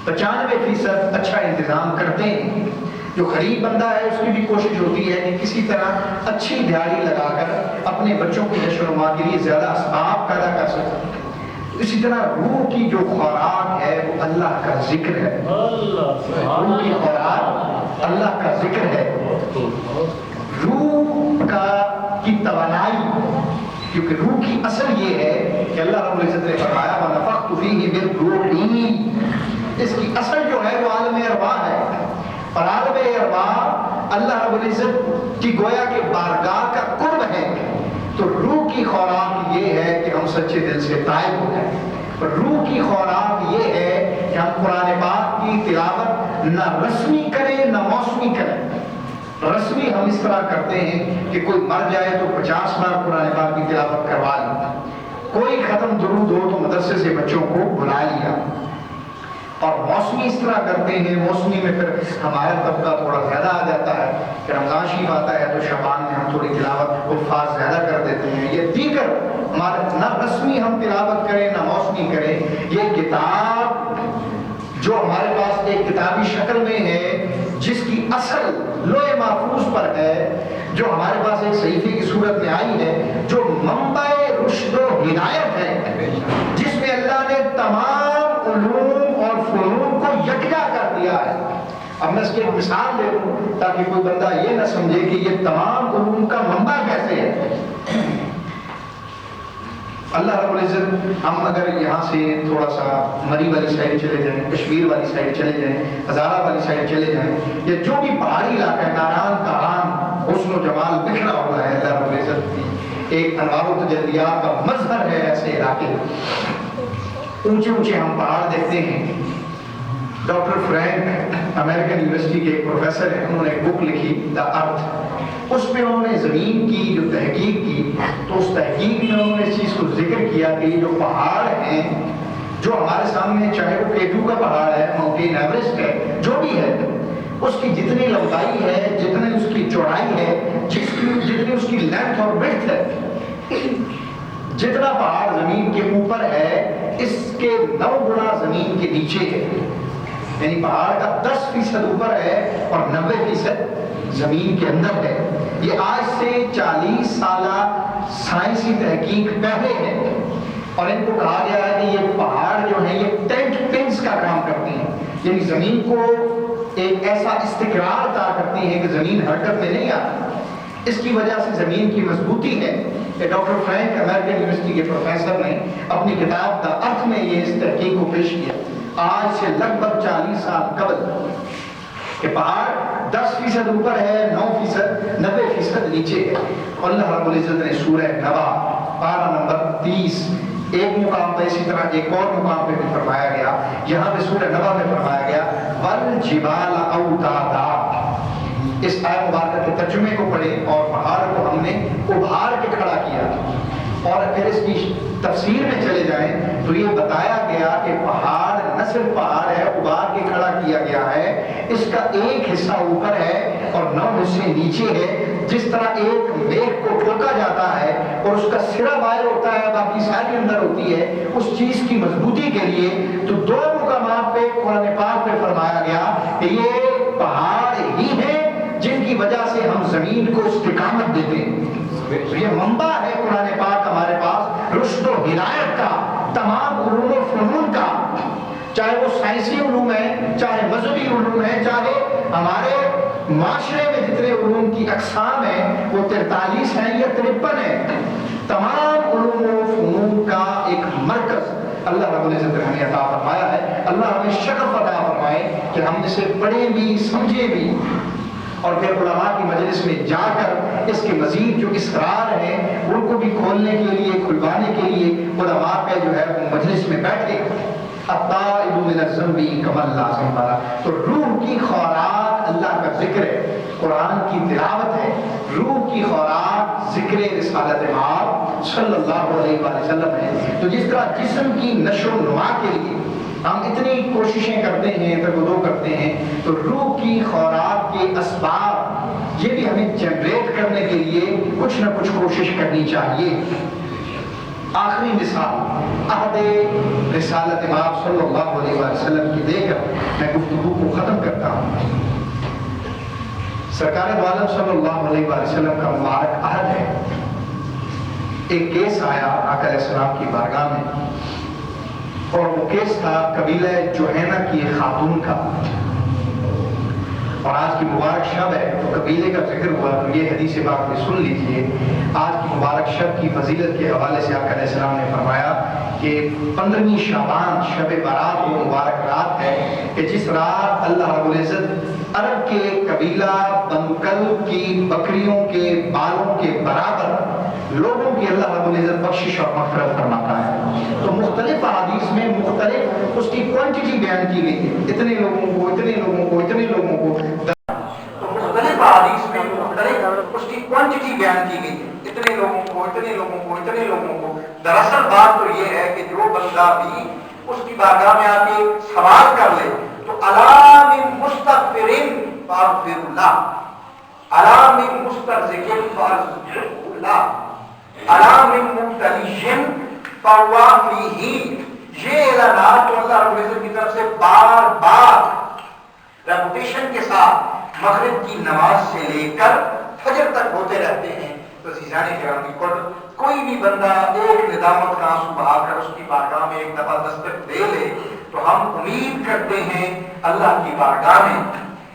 95% اچھا انتظام کرتے ہیں۔ جو غریب بندہ ہے اس کی بھی کوشش ہوتی ہے کہ کسی طرح اچھی دیہڑی لگا کر اپنے بچوں کی نشو و نما کے لیے زیادہ اسباب پیدا کر سکے۔ اسی طرح روح کی جو خوراک ہے وہ اللہ کا ذکر ہے، روح کی خوراک اللہ کا ذکر ہے۔ روح کی توانائی، کیونکہ روح کی اصل یہ ہے کہ اللہ رب العزت نے فرمایا وَنَفَخْتُ فِيهِ مِن رُوحِي، اس کی اصل جو ہے وہ عالم ارواح ہے، اور عالم ارواح اللہ رب العزت کی گویا کے بارگاہ کا قرب ہے۔ تو روح کی خوراک یہ ہے کہ ہم سچے دل سے تائب ہو جائیں، روح کی خوراک یہ ہے کہ ہم قرآن پاک کی تلاوت نہ رسمی کریں نہ موسمی کریں۔ رسمی ہم اس طرح کرتے ہیں کہ کوئی مر جائے تو 50 بار قرآن پاک کی تلاوت کروا لیں، کوئی ختم درود ہو تو مدرسے سے بچوں کو بلا لیا، اور موسمی اس طرح کرتے ہیں، موسمی میں پھر ہمارا طبقہ تھوڑا زیادہ آ جاتا ہے کہ رمضان شریف آتا ہے تو شعبان میں ہم تھوڑی تلاوت الفاظ زیادہ کر دیتے ہیں، یہ دیگر ہمارے نہ رسمی ہم تلاوت کریں نہ موسمی نہیں کریں. یہ کتاب جو ہمارے پاس ایک کتابی شکل میں ہے، جس کی اصل لوح محفوظ پر ہے، جو ہمارے پاس ایک صحیفے کی صورت میں آئی ہے، جو منبع رشد و ہدایت ہے، جس میں اللہ نے تمام علوم اور فنون کو یکجا کر دیا ہے. اب میں اس کی ایک مثال دے دوں تاکہ کوئی بندہ یہ نہ سمجھے کہ یہ تمام علوم کا منبع کیسے ہے. اللہ رب العزت، ہم اگر یہاں سے تھوڑا سا مری والی سائڈ چلے جائیں، کشمیر والی سائڈ چلے جائیں، ہزارہ والی سائڈ چلے جائیں، یا جو بھی پہاڑی علاقہ ہے، ناران تاران حسن و جمال بکھرا ہوا ہے. اللہ رب العزت ایک انوار و تجلیات کا مظہر ہے. ایسے علاقے اونچے اونچے ہم پہاڑ دیکھتے ہیں. ڈاکٹر فرینک امریکن یونیورسٹی کے ایک پروفیسر ہیں، انہوں نے ایک بک لکھی دا ارتھ. اس میں انہوں نے زمین کی جو تحقیق کی، تو اس تحقیق میں انہوں نے اس چیز کو ذکر کیا کہ یہ جو پہاڑ ہیں جو ہمارے سامنے، چاہے وہ K2 کا پہاڑ ہے، ماؤنٹین ایوریسٹ ہے، جو بھی ہے، اس کی جتنی لمبائی ہے، جتنی اس کی چوڑائی ہے، جتنی اس کی لینتھ اور وڈتھ ہے، جتنا پہاڑ زمین کے اوپر ہے اس کے 9 گنا زمین کے نیچے ہے. یعنی پہاڑ کا 10% اوپر ہے اور 90% زمین کے اندر ہے. یہ آج سے 40 سالہ سائنسی تحقیق پہلے ہے، اور ان کو کہا گیا ہے کہ یہ پہاڑ جو ہیں یہ ٹینٹ پنس کا کام کرتے ہیں. یعنی زمین کو ایک ایسا استقرار عطا کرتی ہیں کہ زمین حرکت میں نہیں آتی. اس کی وجہ سے زمین کی مضبوطی ہے. ڈاکٹر فرینک امریکن یونیورسٹی کے پروفیسر نے اپنی کتاب دا ارتھ میں یہ اس تحقیق کو پیش کیا آج سے لگ بھگ 40 سال قبل، کہ پہاڑ 10% اوپر ہے، 9%، 90% نیچے ہے. اللہ رب العزت نے سورہ نبا پارہ نمبر 30 ایک مقام پہ، اسی طرح ایک اور مقام پہ بھی فرمایا گیا. یہاں پہ سورہ نبا میں فرمایا گیا والجبال اوتادا. اس آیت مبارکہ کے ترجمے کو پڑھیں اور پہاڑ کو ہم نے ابھار کے کھڑا کیا، اور پھر اس کی تفسیر میں چلے جائیں تو یہ بتایا گیا کہ پہاڑ نہ صرف پہاڑ ہے، ابھار کے کھڑا کیا گیا ہے. اس کا ایک حصہ اوپر ہے اور 9 حصے نیچے ہے. جس طرح ایک میخ کو ٹھوکا جاتا ہے اور اس کا سرا باہر ہوتا ہے، باقی ساری اندر ہوتی ہے، اس چیز کی مضبوطی کے لیے تو 2 مقامات پہ قرآن پاک میں فرمایا گیا کہ یہ پہاڑ ہی ہیں جن کی وجہ سے ہم زمین کو استقامت دیتے ہیں. یہ منبع ہے قرآن پاک ہمارے پاس رشد و ہدایت کا، تمام علوم و فنون کا، چاہے وہ سائنسی علوم ہے، چاہے مذہبی علوم ہے، چاہے ہمارے معاشرے میں جتنے علوم کی اقسام ہیں وہ 43 ہیں یا 53 ہیں. تمام علوم و فنون کا ایک مرکز اللہ رب العزت نے ہمیں عطا فرمایا ہے. اللہ ہمیں شرف عطا فرمائے کہ ہم اسے پڑھیں بھی، سمجھیں بھی، اور پھر علماء کی مجلس میں جا کر اس کے مزید جو اسرار ہیں ان کو بھی کھولنے کے لیے، کھلوانے کے لیے علماء کا جو ہے وہ مجلس میں بیٹھے. الطائب من الذنب کمن لا ذنب لہ. تو روح کی خوراک اللہ کا ذکر ہے، قرآن کی تلاوت ہے. روح کی خوراک ذکر رسالت مآب صلی اللہ علیہ وآلہ وسلم ہے. تو جس طرح جسم کی نشو و نما کے لیے ہم اتنی کوششیں کرتے ہیں، تگدو کرتے ہیں، تو روح کی خوراک کے اسباب یہ بھی ہمیں جنریٹ کرنے کے لیے کچھ نہ کچھ کوشش کرنی چاہیے. آخری مثال عہد رسالت مآب صلی اللہ علیہ وآلہ وسلم کی دے کر میں گفتگو کو ختم کرتا ہوں. سرکار دو عالم صلی اللہ علیہ وآلہ وسلم کا مبارک عہد ہے. ایک کیس آیا آقا علیہ السلام کی بارگاہ میں، اور وہ کیس تھا قبیلہ جوہینہ کی ایک خاتون کا. اور آج کی مبارک شب ہے تو قبیلے کا ذکر ہوا تو یہ حدیث پاک میں سن لیجئے. آج کی مبارک شب کی فضیلت کے حوالے سے آقا علیہ السلام نے فرمایا کہ 15ویں شعبان شب برات وہ مبارک رات ہے کہ جس رات اللہ رب العزت عرب کے قبیلہ بنکل کی بکریوں کے بالوں کے برابر لوگوں کی اللہ رب العزت بخشش اور مغفرت فرماتا ہے. تو مختلف احادیث میں مختلف اس کی کوانٹٹی بیان کی گئی ہے، اتنے لوگوں کو، اتنے لوگوں کو، اتنے لوگوں کو. تو مختلف احادیث میں مختلف اس کی کوانٹٹی بیان کی گئی ہے، اتنے لوگوں کو، اتنے لوگوں کو، اتنے لوگوں کو. دراصل بات تو یہ ہے کہ جو بندہ بھی اس کی بارگاہ میں آ کے سوال کر لے تو علام مستغفرین فاغفر اللہ، علام مسترزقین فاغفر اللہ، علام مبتلیشن فوافیہ. یہ اعلانات تو اللہ رب العزت کی طرف سے بار بار ریپوٹیشن کے ساتھ مغرب کی نماز سے لے کر فجر تک ہوتے رہتے ہیں۔ تو عزیزان کرام بالکل کوئی بھی بندہ ایک ندامت کا آنسو بہا کر اس کی بارگاہ میں ایک دفعہ دستک دے لے تو ہم امید کرتے ہیں اللہ کی بارگاہ میں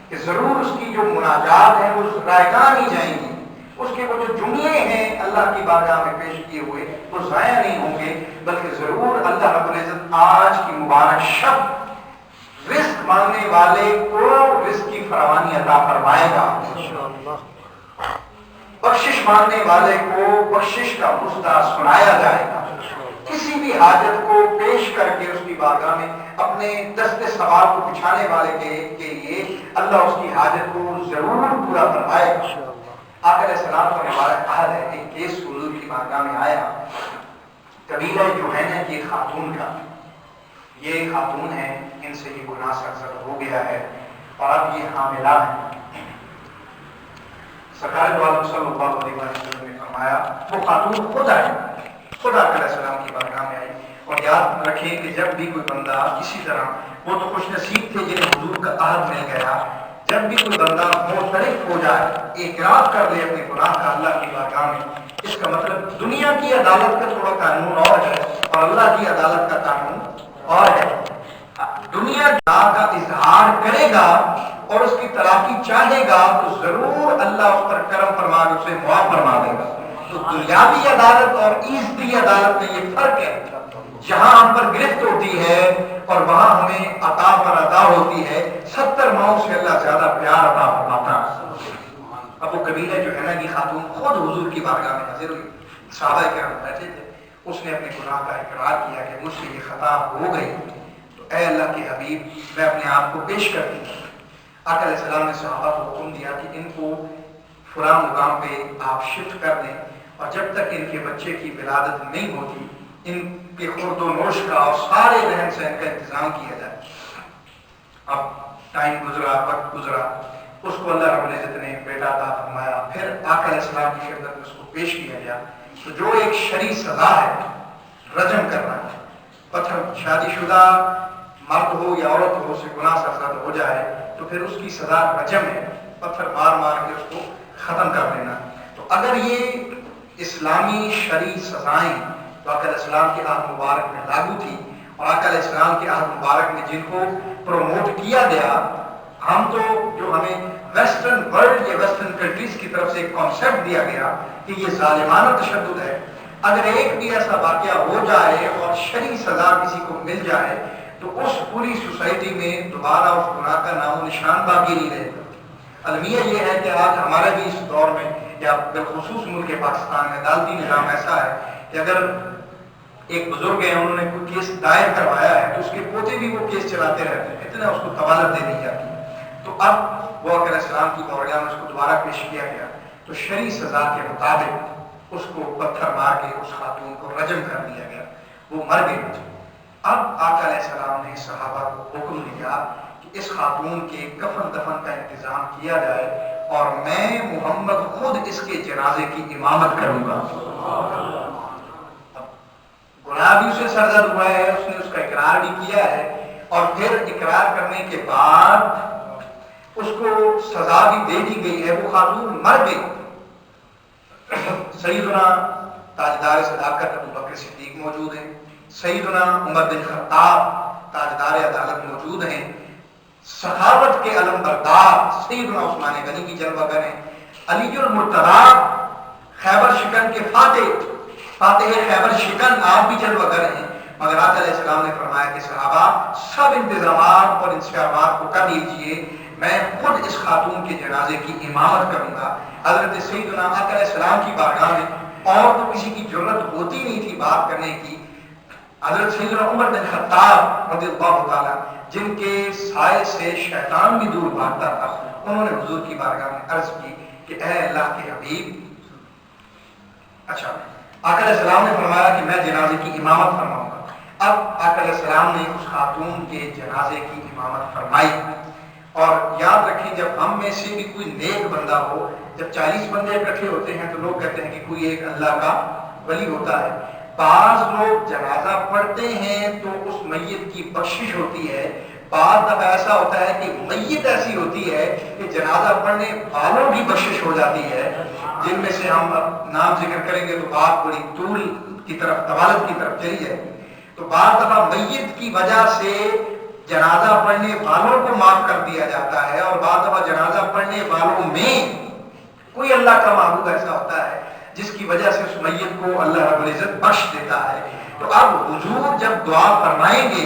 کہ ضرور اس کی جو مناجات ہیں وہ رائگاں نہیں جائیں گی، اس کے وہ جو جملے ہیں اللہ کی بارگاہ میں پیش کیے ہوئے وہ ضائع نہیں ہوں گے، بلکہ ضرور اللہ رب العزت آج کی مبارک شب رزق مانگنے والے کو رزق کی فراوانی عطا فرمائے گا، بخشش مانگنے والے کو بخشش کا مصدع سنایا جائے گا۔ کسی بھی حاجت کو پیش کر کے اس کی بارگاہ میں اپنے دست سوال کو بچھانے والے کے لیے اللہ اس کی حاجت کو ضرور پورا فرمائے گا۔ آقا علیہ السلام کا مبارک عہد ہے، ایک کیس حضور کی بارگاہ میں آیا، قبیلہ جوہینہ کی ایک خاتون کا، یہ خاتون ہے، ان سے یہ گناہ سرزد ہو گیا ہے اور اب یہ حاملہ ہے۔ سرکار دو عالم صلی اللہ علیہ وسلم نے فرمایا وہ خاتون خود آئی، خود آقا علیہ السلام کی بارگاہ میں آئی، اور یاد رکھیں کہ جب بھی کوئی بندہ اسی طرح، وہ تو خوش نصیب تھے جنہیں حضور کا عہد مل گیا، جب بھی کوئی بندہ معترف ہو جائے، اعتراف کر لے اپنے گناہ کا اللہ کی بارگاہ میں، اس کا مطلب دنیا کی عدالت کا تھوڑا قانون اور ہے اور اللہ کی عدالت کا قانون اور ہے۔ دنیا کا اظہار کرے گا اور اس کی تلافی چاہے گا تو ضرور اللہ اس پر کرم فرما کے اسے معاف فرما دے گا۔ تو دنیاوی عدالت اور ایزدی عدالت میں یہ فرق ہے، جہاں ہم پر گرفت ہوتی ہے اور وہاں ہمیں عطا پر عطا ہوتی ہے، 70 ماؤں سے اللہ زیادہ پیار عطا فرماتا ہے۔ اب وہ قبیلہ جو ہے نا، یہ خاتون خود حضور کی بارگاہ میں حاضر ہوئی، صحابہ کرام بیٹھے تھے، اس نے اپنے گناہ کا اقرار کیا کہ مجھ سے یہ خطا ہو گئی، تو اے اللہ کے حبیب میں اپنے آپ کو پیش کرتی ہوں۔ آقا علیہ السلام نے صحابہ کو حکم دیا کہ ان کو فلاں مقام پہ آپ شفٹ کر دیں، اور جب تک ان کے بچے کی ولادت نہیں ہوتی ان کے خورد و نوش کا اور سارے رہن سہن کا انتظام کیا جائے۔ اب ٹائم گزرا، وقت گزرا، اس کو اللہ رب العزت نے بیٹا عطا فرمایا، پھر آقا علیہ السلام کی خدمت میں اس کو پیش کیا گیا۔ تو جو ایک شرعی سزا ہے رجم کرنا، پتھر، شادی شدہ مرد ہو یا عورت ہو، اسے گناہ سرزد ہو جائے تو پھر اس کی سزا رجم ہے، پتھر مار مار کے اس کو ختم کر دینا۔ تو اگر یہ اسلامی شرعی سزائیں تو آقا علیہ السلام کے عہد مبارک میں لاگو تھی، اور آقا علیہ السلام کے عہد مبارک میں جن کو پروموٹ کیا گیا، ہم تو جو ہمیں ویسٹرن ورلڈ یا ویسٹرن کنٹریز کی طرف سے ایک کانسیپٹ دیا گیا کہ یہ ظالمانہ تشدد ہے، اگر ایک بھی ایسا واقعہ ہو جائے اور شرعی سزا کسی کو مل جائے تو اس پوری سوسائٹی میں دوبارہ اس گناہ کا نام و نشان باقی نہیں رہے گا۔ المیہ یہ ہے کہ آج ہمارے بھی اس دور میں یا بالخصوص ملک پاکستان میں عدالتی نظام ایسا ہے کہ اگر ایک بزرگ ہیں انہوں نے کوئی کیس دائر کروایا ہے تو اس کے پوتے بھی وہ کیس چلاتے رہتے ہیں، اتنا اس کو طوالت دے دی جاتی ہے۔ تو اب وہ علیہ السلام کی بارگاہ میں اس کو دوبارہ پیش کیا گیا تو شرعی سزا کے مطابق اس کو پتھر مار کے اس خاتون کو رجم کر دیا گیا، وہ مر گئی۔ اب آقا علیہ السلام نے صحابہ کو حکم دیا کہ اس خاتون کے کفن دفن کا انتظام کیا جائے اور میں محمد خود اس کے جنازے کی امامت کروں گا۔ گناہ بھی اسے سرزد ہوا ہے، اس نے اس کا اقرار بھی کیا ہے، اور پھر اقرار کرنے کے بعد اس کو سزا بھی دے دی گئی ہے، وہ خاتون مر گئی۔ سیدنا تاجدار صداقت ابو بکر صدیق موجود ہیں، سیدنا عمر بن خطاب تاجدار عدالت موجود ہیں، سخاوت کے علم بردار سیدنا عثمان غنی کی جلوہ گر ہیں، علی المرتضیٰ خیبر شکن کے فاتح خیبر شکن آپ بھی جلوہ گر ہیں، مگر آقا علیہ السلام نے فرمایا کہ صحابہ سب انتظامات اور انتظامات کو کر لیجئے، میں خود اس خاتون کے جنازے کی امامت کروں گا۔ حضرت سیدنا آقا علیہ السلام کی بارگاہ میں اور تو کسی کی ضرورت ہوتی نہیں تھی بات کرنے کی، حضرت سیدنا عمر بن خطاب رضی اللہ تعالیٰ جن کے سائے سے شیطان بھی دور بھاگتا تھا، انہوں نے حضور کی بارگاہ میں عرض کی کہ اے اللہ کے حبیب، اچھا آقا علیہ السلام نے فرمایا کہ میں جنازے کی امامت فرماؤں گا۔ اب آقا علیہ السلام نے اس خاتون کے جنازے کی امامت فرمائی، اور یاد رکھیں جب ہم میں سے بھی کوئی نیک بندہ ہو، جب 40 بندے اکٹھے ہوتے ہیں تو لوگ کہتے ہیں کہ کوئی ایک اللہ کا ولی ہوتا ہے، بعض لوگ جنازہ پڑھتے ہیں تو اس میت کی بخشش ہوتی ہے، بعض دفعہ ایسا ہوتا ہے کہ میت ایسی ہوتی ہے کہ جنازہ پڑھنے والوں کی بخشش ہو جاتی ہے، جن میں سے ہم اب نام ذکر کریں گے تو بات بڑی طول کی طرف، طوالت کی طرف چلی جائے. تو بعض دفعہ میت کی وجہ سے جنازہ پڑھنے والوں کو معاف کر دیا جاتا ہے، اور بعض دفعہ جنازہ پڑھنے والوں میں کوئی اللہ کا محبوب ایسا ہوتا ہے جس کی وجہ سے اس میت کو اللہ رب العزت بخش دیتا ہے. تو اب حضور جب دعا فرمائیں گے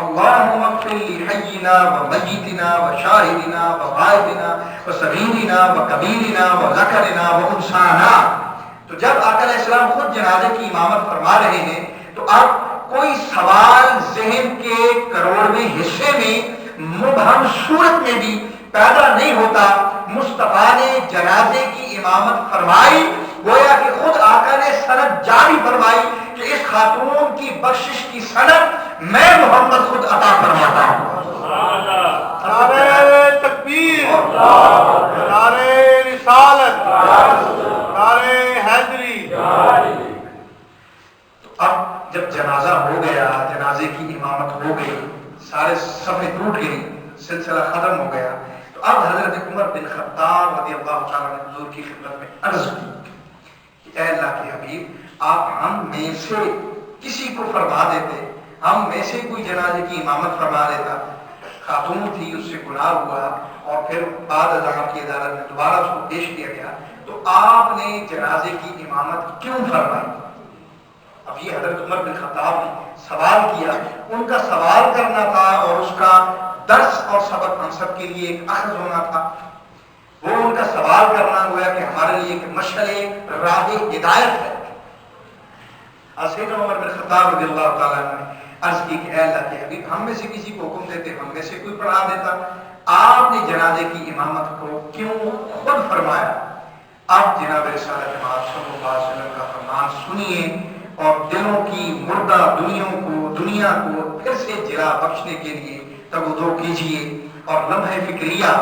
اللہم اغفر لحینا و میتنا و شاہدنا و غائبنا و صغیرنا و کبیرنا و ذکرنا و انسانا، تو جب آقا علیہ السلام خود جنازے کی امامت فرما رہے ہیں تو اب کوئی سوال ذہن کے کروڑویں حصے میں مبہم صورت میں بھی پیدا نہیں ہوتا. مصطفیٰ نے جنازے کی امامت فرمائی، گویا کہ خود آقا نے سند جاری فرمائی کہ اس خاتون کی بخشش کی سند میں محمد خود عطا فرماتا ہوں. نعرہ تکبیر، نعرہ رسالت، نعرہ حیدری. تو اب جب جنازہ ہو گیا، جنازے کی امامت ہو گئی، سارے صفیں ٹوٹ گئی، سلسلہ ختم ہو گیا، تو اب حضرت عمر بن خطاب رضی اللہ تعالیٰ نے حضور کی خدمت میں عرض کی کہ اے اللہ کے حبیب، آپ ہم میں سے کسی کو فرما دیتے، ہم میں سے کوئی جنازے کی امامت فرما دیتا. خاتون تھی، اس سے گناہ ہوا اور پھر بعد ازاں کی عدالت میں دوبارہ اس کو پیش کیا گیا، تو آپ نے جنازے کی امامت کیوں فرمائی؟ اب یہ حضرت عمر بن خطاب نے سوال کیا، ان کا سوال کرنا تھا اور اس کا درس اور سبق ہم سب کے لیے ایک اخذ ہونا تھا. وہ ان کا سوال کرنا ہوا کہ ہمارے لیے ایک مشعل راہ ہدایت ہے. سیدنا عمر بن خطاب رضی اللہ تعالیٰ عنہ نے عرض کی کہ اے اللہ کے حبیب، ہم میں سے کسی کو حکم دیتے، ہم میں سے کوئی پڑھا دیتا، آپ نے جنازے کی امامت کو کیوں خود فرمایا؟ اب جناب رسالت مآب صلی اللہ علیہ وسلم کا فرمان سنیے اور دلوں کی مردہ دنیا کو پھر سے جلا بخشنے کے لیے تگودو کیجیے. اور لمحہ فکریہ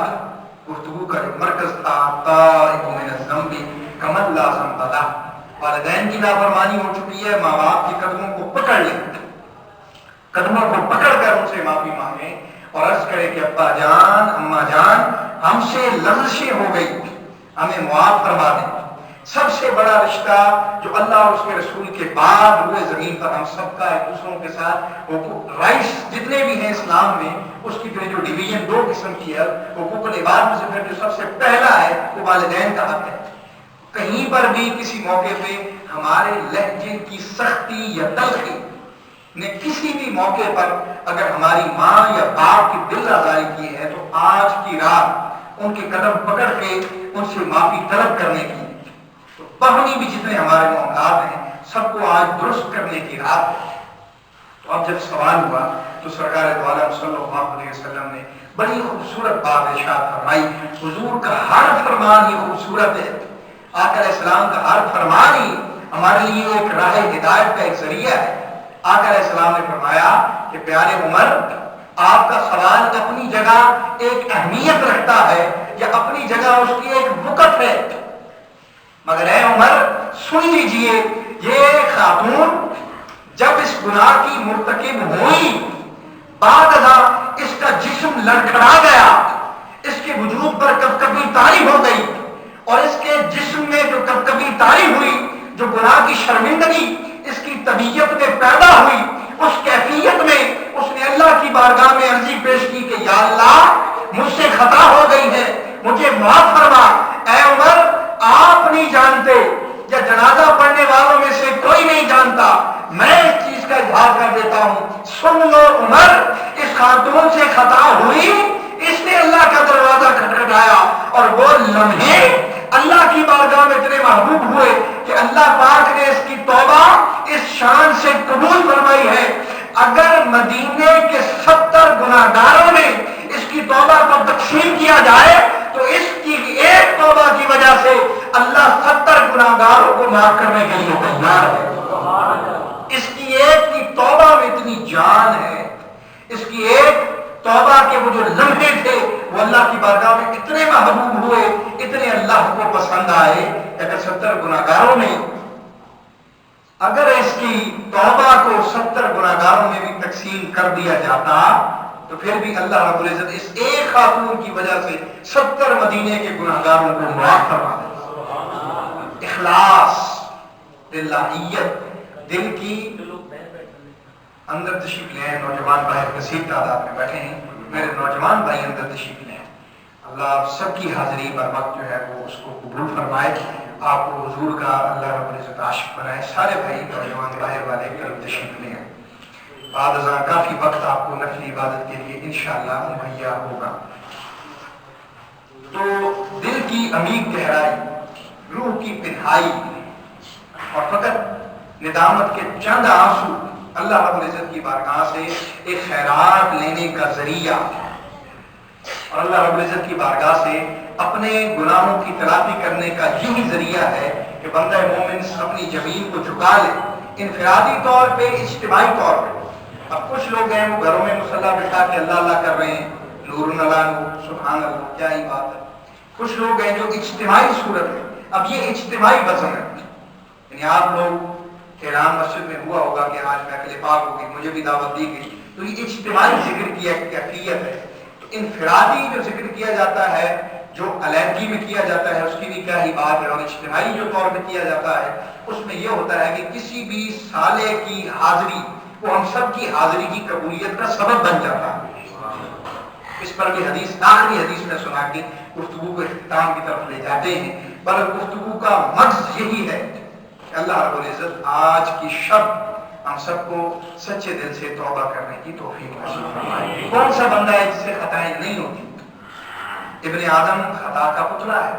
گفتگو کا جو مرکز تھا تائب من الذنب کمن لا ذنب لہ، والدین کی نافرمانی ہو چکی ہے، ماں باپ کے قدموں کو پکڑ لیں، قدموں کو پکڑ کر ان سے معافی مانگیں اور عرض کرے کہ ابا جان، اماں جان، ہم سے لغزشیں ہو گئی، ہمیں معاف فرما دیں. سب سے بڑا رشتہ جو اللہ اور اس کے رسول کے بعد ہوئے زمین پر ہم سب کا ایک دوسروں کے ساتھ رائٹس جتنے بھی ہیں اسلام میں، اس کی پھر جو ڈویژن دو قسم کی ہے، حقوق العباد میں سے پھر جو سب سے پہلا ہے وہ والدین کا حق ہے. کہیں پر بھی کسی موقع پہ ہمارے لہجے کی سختی یا تلخی نے کسی بھی موقع پر اگر ہماری ماں یا باپ کی دل آزاری کی ہے تو آج کی رات ان کے قدم پکڑ کے ان سے معافی طلب کرنے کی، تو باہمی بھی جتنے ہمارے معاملات ہیں سب کو آج درست کرنے کی رات ہے. تو اب جب سوال ہوا تو سرکار دو عالم صلی اللہ علیہ وسلم نے بڑی خوبصورت بات ارشاد فرمائی. حضور کا ہر فرمان یہ خوبصورت ہے، آقا علیہ السلام کا ہر فرمان ہی ہمارے لیے ایک راہ ہدایت کا ایک ذریعہ ہے. آقا علیہ السلام نے فرمایا کہ پیارے عمر، آپ کا سوال اپنی جگہ ایک اہمیت رکھتا ہے یا اپنی جگہ اس کی ایک وقت ہے، مگر اے عمر سن لیجئے، یہ خاتون جب اس گناہ کی مرتکب ہوئی، بعد ازاں اس کا جسم لڑکھڑا گیا، اس کے وجود پر کبکبی طاری ہو گئی اور اس کے جسم میں جو کبکبی طاری ہوئی، جو گناہ کی شرمندگی اس کی طبیعت میں پیدا ہوئی، اس کیفیت میں اس نے اللہ کی بارگاہ میں عرضی پیش کی کہ یا اللہ مجھ سے خطا ہو گئی ہے، مجھے معاف فرما. اے عمر، آپ نہیں جانتے یا جنازہ پڑھنے والوں میں سے کوئی نہیں جانتا، میں اس چیز کا اظہار کر دیتا ہوں. سن لو عمر، اس خاتون سے خطا ہوئی، اس نے اللہ کا دروازہ کھٹکھٹایا اور وہ لمحے اللہ کی بارگاہ میں اتنے محبوب ہوئے کہ اللہ پاک نے اس کی توبہ اس شان سے قبول فرمائی ہے. اگر مدینے کے 70 گناہگاروں میں اس کی توبہ کو تقسیم کیا جائے تو اس کی ایک توبہ کی وجہ سے اللہ 70 گناہگاروں کو معاف کرنے کے لیے تیار ہے. اس کی ایک کی توبہ میں اتنی جان ہے، اس کی ایک توبہ کے وہ جو لمحے تھے وہ اللہ کی بارگاہ میں اتنے محبوب ہوئے، اتنے اللہ کو پسند آئے. اگر 70 گناہگاروں میں اگر اس کی توبہ کو 70 گناہگاروں میں بھی تقسیم کر دیا جاتا تو پھر بھی اللہ رب العزت اس ایک خاتون کی وجہ سے 70 مدینے کے گناہگاروں کو معاف فرما دے. اخلاص، للہیت، دل کی اندر تشریف لے آئے. نوجوان بھائی کثیر تعداد میں بیٹھے ہیں، میرے نوجوان بھائی اندر تشریف لے آئے. اللہ آپ سب کی حاضری بر وقت جو ہے وہ اس کو قبول فرمائے. آپ کو حضور کا اللہ رب العزت عاشق بنائے. سارے بھائی نوجوان باہر والے کرم تشریف لے آئے. بعد ازاں کافی وقت آپ کو نفلی عبادت کے لیے انشاءاللہ مہیا ہوگا. تو دل کی عمیق گہرائی، روح کی تنہائی اور فقط ندامت کے چند آنسو اللہ رب العزت کی بارگاہ سے ایک خیرات لینے کا ذریعہ اور اللہ رب العزت کی بارگاہ سے اپنے گناہوں کی تلافی کرنے کا یہی ذریعہ ہے کہ بندہ مومن اپنی زمین کو جھکا لے، انفرادی طور پہ، اجتماعی طور پہ. اب کچھ لوگ ہیں وہ گھروں میں مصلی بٹھا کے اللہ اللہ کر رہے ہیں، نور اللہ نور، سبحان اللہ، کیا ہی بات ہے. کچھ لوگ ہیں جو اجتماعی صورت ہے. اب یہ اجتماعی وزن ہے. یعنی آپ لوگ اعلان مسجد میں ہوا ہوگا کہ آج محفل پاک ہوگی، مجھے بھی دعوت دی گئی، تو یہ اجتماعی ذکر کی ایک کیفیت ہے. تو انفرادی جو ذکر کیا جاتا ہے، جو علیحدگی میں کیا جاتا ہے، اس کی بھی کیا ہی بات ہے. اور اجتماعی جو طور پہ کیا جاتا ہے اس میں یہ ہوتا ہے کہ کسی بھی سالے کی حاضری وہ ہم سب کی حاضری کی قبولیت کا سبب بن جاتا ہے. اس پر بھی حدیث، آخری حدیث میں سنا کے گفتگو کو اختتام کی طرف لے جاتے ہیں. پر گفتگو کا مقصد یہی ہے کہ اللہ رب العزت آج کی شب ہم سب کو سچے دل سے توبہ کرنے کی توفیق نصیب فرمائے. کون سا بندہ ہے جس سے خطائیں نہیں ہوتی؟ ابن آدم خطا کا پتلا ہے.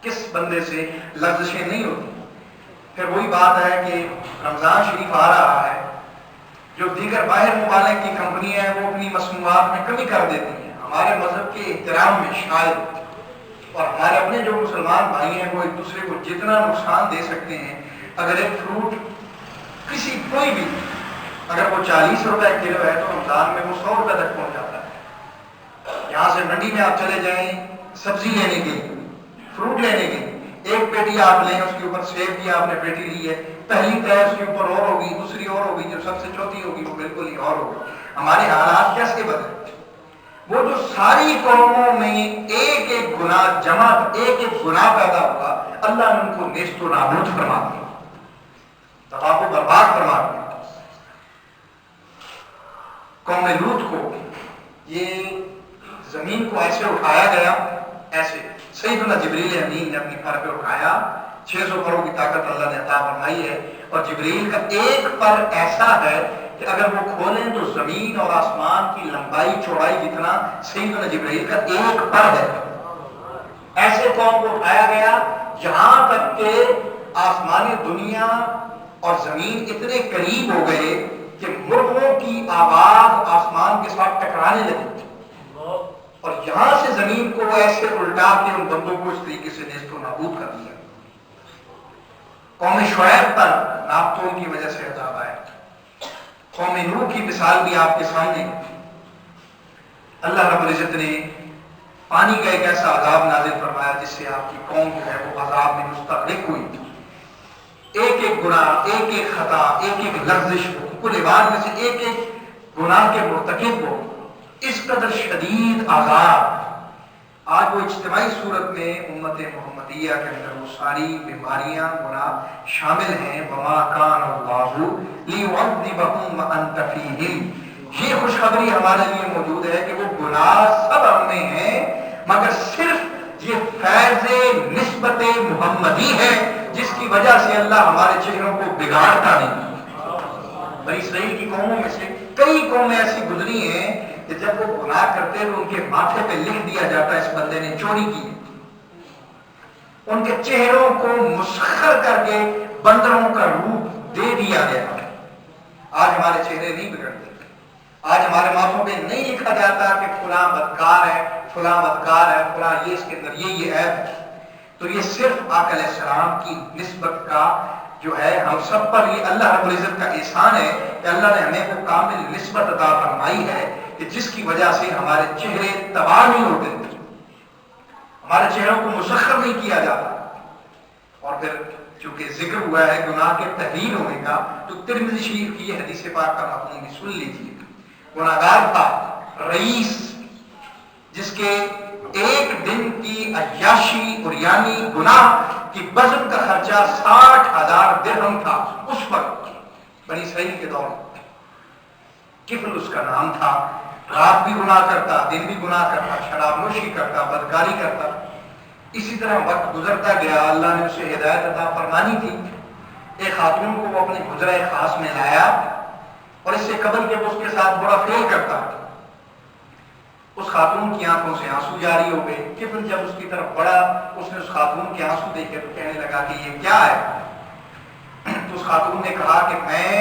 کس بندے سے لغزشیں نہیں ہوتی؟ پھر وہی بات ہے کہ رمضان شریف آ رہا ہے، جو دیگر باہر ممالک کی کمپنیاں ہیں وہ اپنی مصنوعات میں کمی کر دیتی ہیں ہمارے مذہب کے احترام میں شاید. اور ہمارے اپنے جو مسلمان بھائی ہیں وہ ایک دوسرے کو جتنا نقصان دے سکتے ہیں، اگر ایک فروٹ کسی کوئی بھی اگر وہ 40 روپے کلو ہے تو رمضان میں وہ 100 روپے تک پہنچ جاتا ہے. یہاں سے منڈی میں آپ چلے جائیں سبزی لینے کے، فروٹ لینے کے، ایک پیٹی آپ لیں، اس کے اوپر سیب کی آپ نے پیٹی لی ہے، پہلی طے اس کے اوپر اور ہوگی، دوسری اور ہوگی، جو سب سے چوتھی ہوگی وہ بالکل ہی اور ہوگی. ہمارے حالات کیسے بدلے؟ وہ جو ساری قوموں میں ایک ایک گناہ جمع، ایک ایک گناہ پیدا ہوا، اللہ نے ان کو نیست و نابود فرما دیا، تباہ و برباد فرما دیا. قوم لوط کو یہ زمین کو ایسے اٹھایا گیا، ایسے سیدنا جبریل امین نے اپنی پر پہ اٹھایا. 600 پروں کی طاقت اللہ نے عطا فرمائی ہے، اور جبریل کا ایک پر ایسا ہے کہ اگر وہ کھولیں تو زمین اور آسمان کی لمبائی چوڑائی جتنا سیدنا جبریل کا ایک پر ہے. ایسے قوم کو اٹھایا گیا جہاں تک کہ آسمانی دنیا اور زمین اتنے قریب ہو گئے کہ مرغوں کی آواز آسمان کے ساتھ ٹکرانے لگی، اور یہاں سے زمین کو ایسے الٹا کے ان بندوں کو اس طریقے سے نیست و نابود کر دیا. قوم شعیب پر ناپتون کی وجہ سے عذاب آیا. قوم نوح کی مثال بھی آپ کے سامنے. اللہ رب العزت نے پانی کا ایک ایسا عذاب نازل فرمایا جس سے آپ کی قوم جو ہے وہ عذاب میں مستغرق ہوئی. ایک ایک گناہ، ایک ایک خطا، ایک ایک لغزش ہو، کل عباد میں سے ایک ایک گناہ کے مرتکب ہو، اس قدر شدید عذاب. آج وہ اجتماعی صورت میں امت محمدیہ کے اندر وہ ساری بیماریاں گناہ شامل ہیں. وما کان اللہ لیعذبہم وانت فیہم. یہ خوشخبری ہمارے لیے موجود ہے کہ وہ گناہ سب ہم میں ہیں، مگر صرف یہ فیض نسبت محمدی ہے جس کی وجہ سے اللہ ہمارے چہروں کو بگاڑتا نہیں. بنی اسرائیل کی قوموں میں سے کئی قومیں ایسی گزری ہیں کہ جب وہ گناہ کرتے تو ان کے ماتھے پہ لکھ دیا جاتا اس بندے نے چوری کی. ان کے چہروں کو مسخر کر کے بندروں کا روپ دے دیا گیا. آج ہمارے چہرے نہیں بگڑتے، آج ہمارے ماتھوں پہ نہیں لکھا جاتا کہ فلاں بدکار ہے، فلاں بدکار ہے، فلاں یہ اس کے اندر یہ عیب ہے. تو یہ صرف آقا علیہ السلام کی نسبت کا جو ہے ہم سب پر یہ اللہ رب العزت کا احسان ہے کہ اللہ نے ہمیں وہ کامل نسبت عطا فرمائی ہے کہ جس کی وجہ سے ہمارے چہرے تباہ نہیں ہوتے، ہمارے چہروں کو مسخر نہیں کیا جاتا. اور پھر چونکہ ذکر ہوا ہے گناہ کے تحریر ہونے کا، تو ترمذی شریف کی یہ حدیث پاک کا مفہوم بھی سن لیجیے۔ گناہگار تھا، رئیس، جس کے ایک دن کی عیاشی اور یعنی گناہ کی بزم کا خرچہ 60,000 درہم تھا اس وقت بنی اسرائیل کے دور میں۔ کفل اس کا نام تھا، رات بھی گناہ کرتا، دن بھی گناہ کرتا، شراب نوشی کرتا، بدکاری کرتا۔ اسی طرح وقت گزرتا گیا، اللہ نے اسے ہدایت عطا فرمانی تھی۔ ایک خاتون کو وہ اپنے حجرہ خاص میں لایا اور اس سے قبل کہ وہ اس کے ساتھ برا فعل کرتا، اس خاتون کی آنکھوں سے آنسو جاری ہو گئے۔ کفل جب اس کی طرف بڑھا، اس نے اس خاتون کے آنسو دیکھے تو کہنے لگا کہ یہ کیا ہے؟ تو اس خاتون نے کہا کہ میں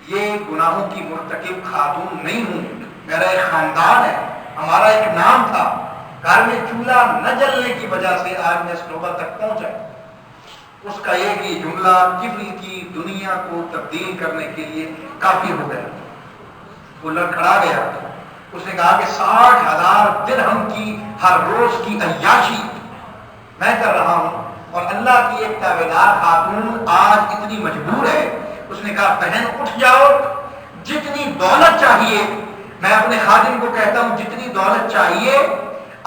یہ گناہوں کی مرتکب خاتون نہیں ہوں، میرا ایک خاندان ہے، ہمارا ایک نام تھا، گھر میں چولہا نہ جلنے کی وجہ سے آج میں اس نوبت تک پہنچا۔ اس کا ایک ہی جملہ کفل کی دنیا کو تبدیل کرنے کے لیے کافی ہو گیا۔ وہ لڑکھڑا گیا، اس نے کہا کہ 60,000 درہم کی ہر روز کی عیاشی میں کر رہا ہوں اور اللہ کی ایک تابعدار خاتون آج اتنی مجبور ہے۔ اس نے کہا بہن اٹھ جاؤ، جتنی دولت چاہیے، میں اپنے خادم کو کہتا ہوں جتنی دولت چاہیے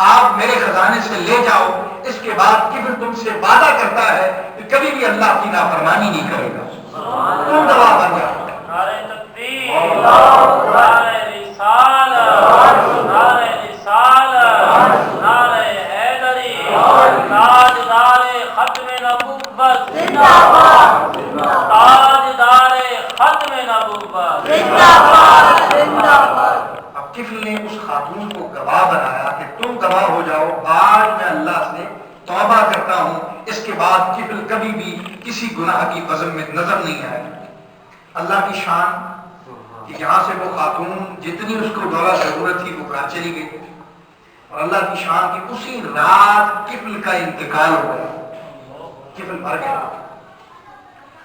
آپ میرے خزانے سے لے جاؤ، اس کے بعد کفل تم سے وعدہ کرتا ہے کہ کبھی بھی اللہ کی نافرمانی نہیں کرے گا، تم گواہ بن جاؤ۔ نعرہ تکبیر، نعرہ رسالت، نعرہ رسالت، نعرہ حیدری، تاجدار ختم نبوت زندہ باد، تاجدار ختم نبوت زندہ باد، زندہ باد۔ اب کفل نے اس خاتون کو گواہ بنایا کہ تم گواہ ہو جاؤ، آج میں اللہ سے توبہ کرتا ہوں، اس کے بعد کفل کبھی بھی کسی گناہ کی وزن میں نظر نہیں آئے۔ اللہ کی شان کہ یہاں سے وہ خاتون جتنی اس کو دولت ضرورت تھی وہ گھر چلی گئی، اور اللہ کی شان کہ اسی رات کفل کا انتقال ہو گیا، کفل مر گیا۔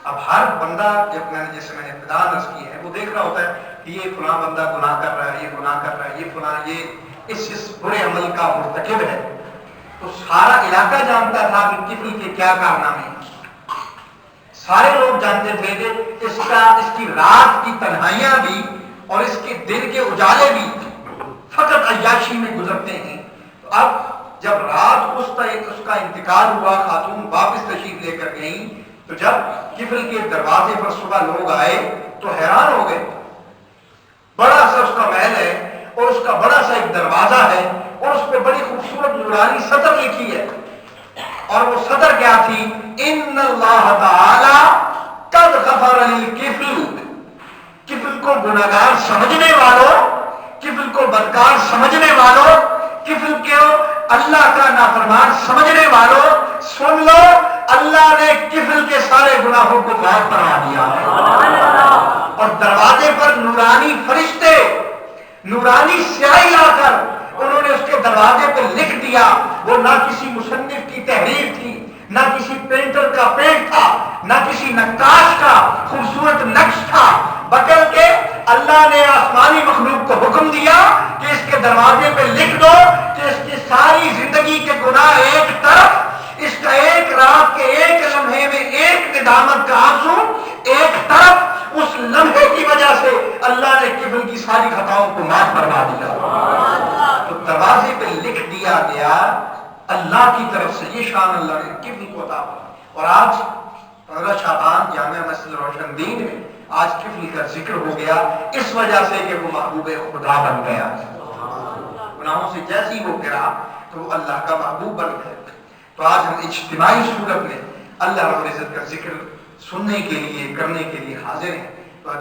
اب ہر بندہ جب جیسے میں نے ابتدا عرض کی ہے وہ دیکھ رہا ہوتا ہے کہ یہ فلاں بندہ گناہ کر رہا ہے، یہ گناہ کر رہا ہے، یہ فلاں یہ اس برے عمل کا مرتکب ہے، تو سارا علاقہ جانتا تھا کہ کفل کے کیا کارنامے ہیں، سارے لوگ جانتے تھے کہ اس کی رات کی تنہائیاں بھی اور اس کے دن کے اجالے بھی فقط عیاشی میں گزرتے ہیں۔ تو اب جب رات اس کا انتقال ہوا، خاتون واپس تشریف لے کر گئیں، تو جب کفل کے دروازے پر صبح لوگ آئے تو حیران ہو گئے۔ بڑا سا اس کا محل ہے اور اس کا بڑا سا ایک دروازہ ہے اور اس پہ بڑی خوبصورت نورانی سطر لکھی ہے، اور وہ سطر کیا تھی؟ ان اللہ تعالی قد غفر للکفل، کفل کو گناہگار سمجھنے والوں، کفل کو بدکار سمجھنے والوں، کفل کو اللہ کا نافرمان سمجھنے والوں، سن لو اللہ نے کفل کے سارے گناہوں کو معاف کرا دیا ہے۔ اور دروازے پر نورانی فرشتے نورانی سیاہی لا کر انہوں نے اس کے دروازے پہ لکھ دیا۔ وہ نہ کسی مصنف کی تحریر تھی، نہ کسی پینٹر کا پینٹ تھا، نہ کسی نقاش کا خوبصورت نقش تھا، بلکہ اللہ نے آسمانی مخلوق کو حکم دیا کہ اس کے دروازے پہ لکھ دو کہ اس کی ساری زندگی کے گناہ ایک طرف، اس کا ایک رات کے ایک لمحے میں ایک ندامت کا آنسو ایک طرف، اس لمحے کی وجہ سے اللہ نے کفل کی ساری خطاؤں کو معاف فرما دیا۔ تو دروازے پہ لکھ دیا گیا اللہ کی طرف سے، یہ شان اللہ نے کفل کو عطا فرمائی۔ اور آج 15 شعبان جامعہ مسجد روشن دین میں آج کفل کا ذکر ہو گیا، اس وجہ سے کہ وہ محبوب خدا بن گیا، گناہوں سے جیسی وہ گرا تو وہ اللہ کا محبوب بن گیا۔ تو آج ہم اجتماعی صورت میں اللہ رب العزت کا ذکر سننے کے لیے کرنے کے لیے حاضر ہیں۔ تو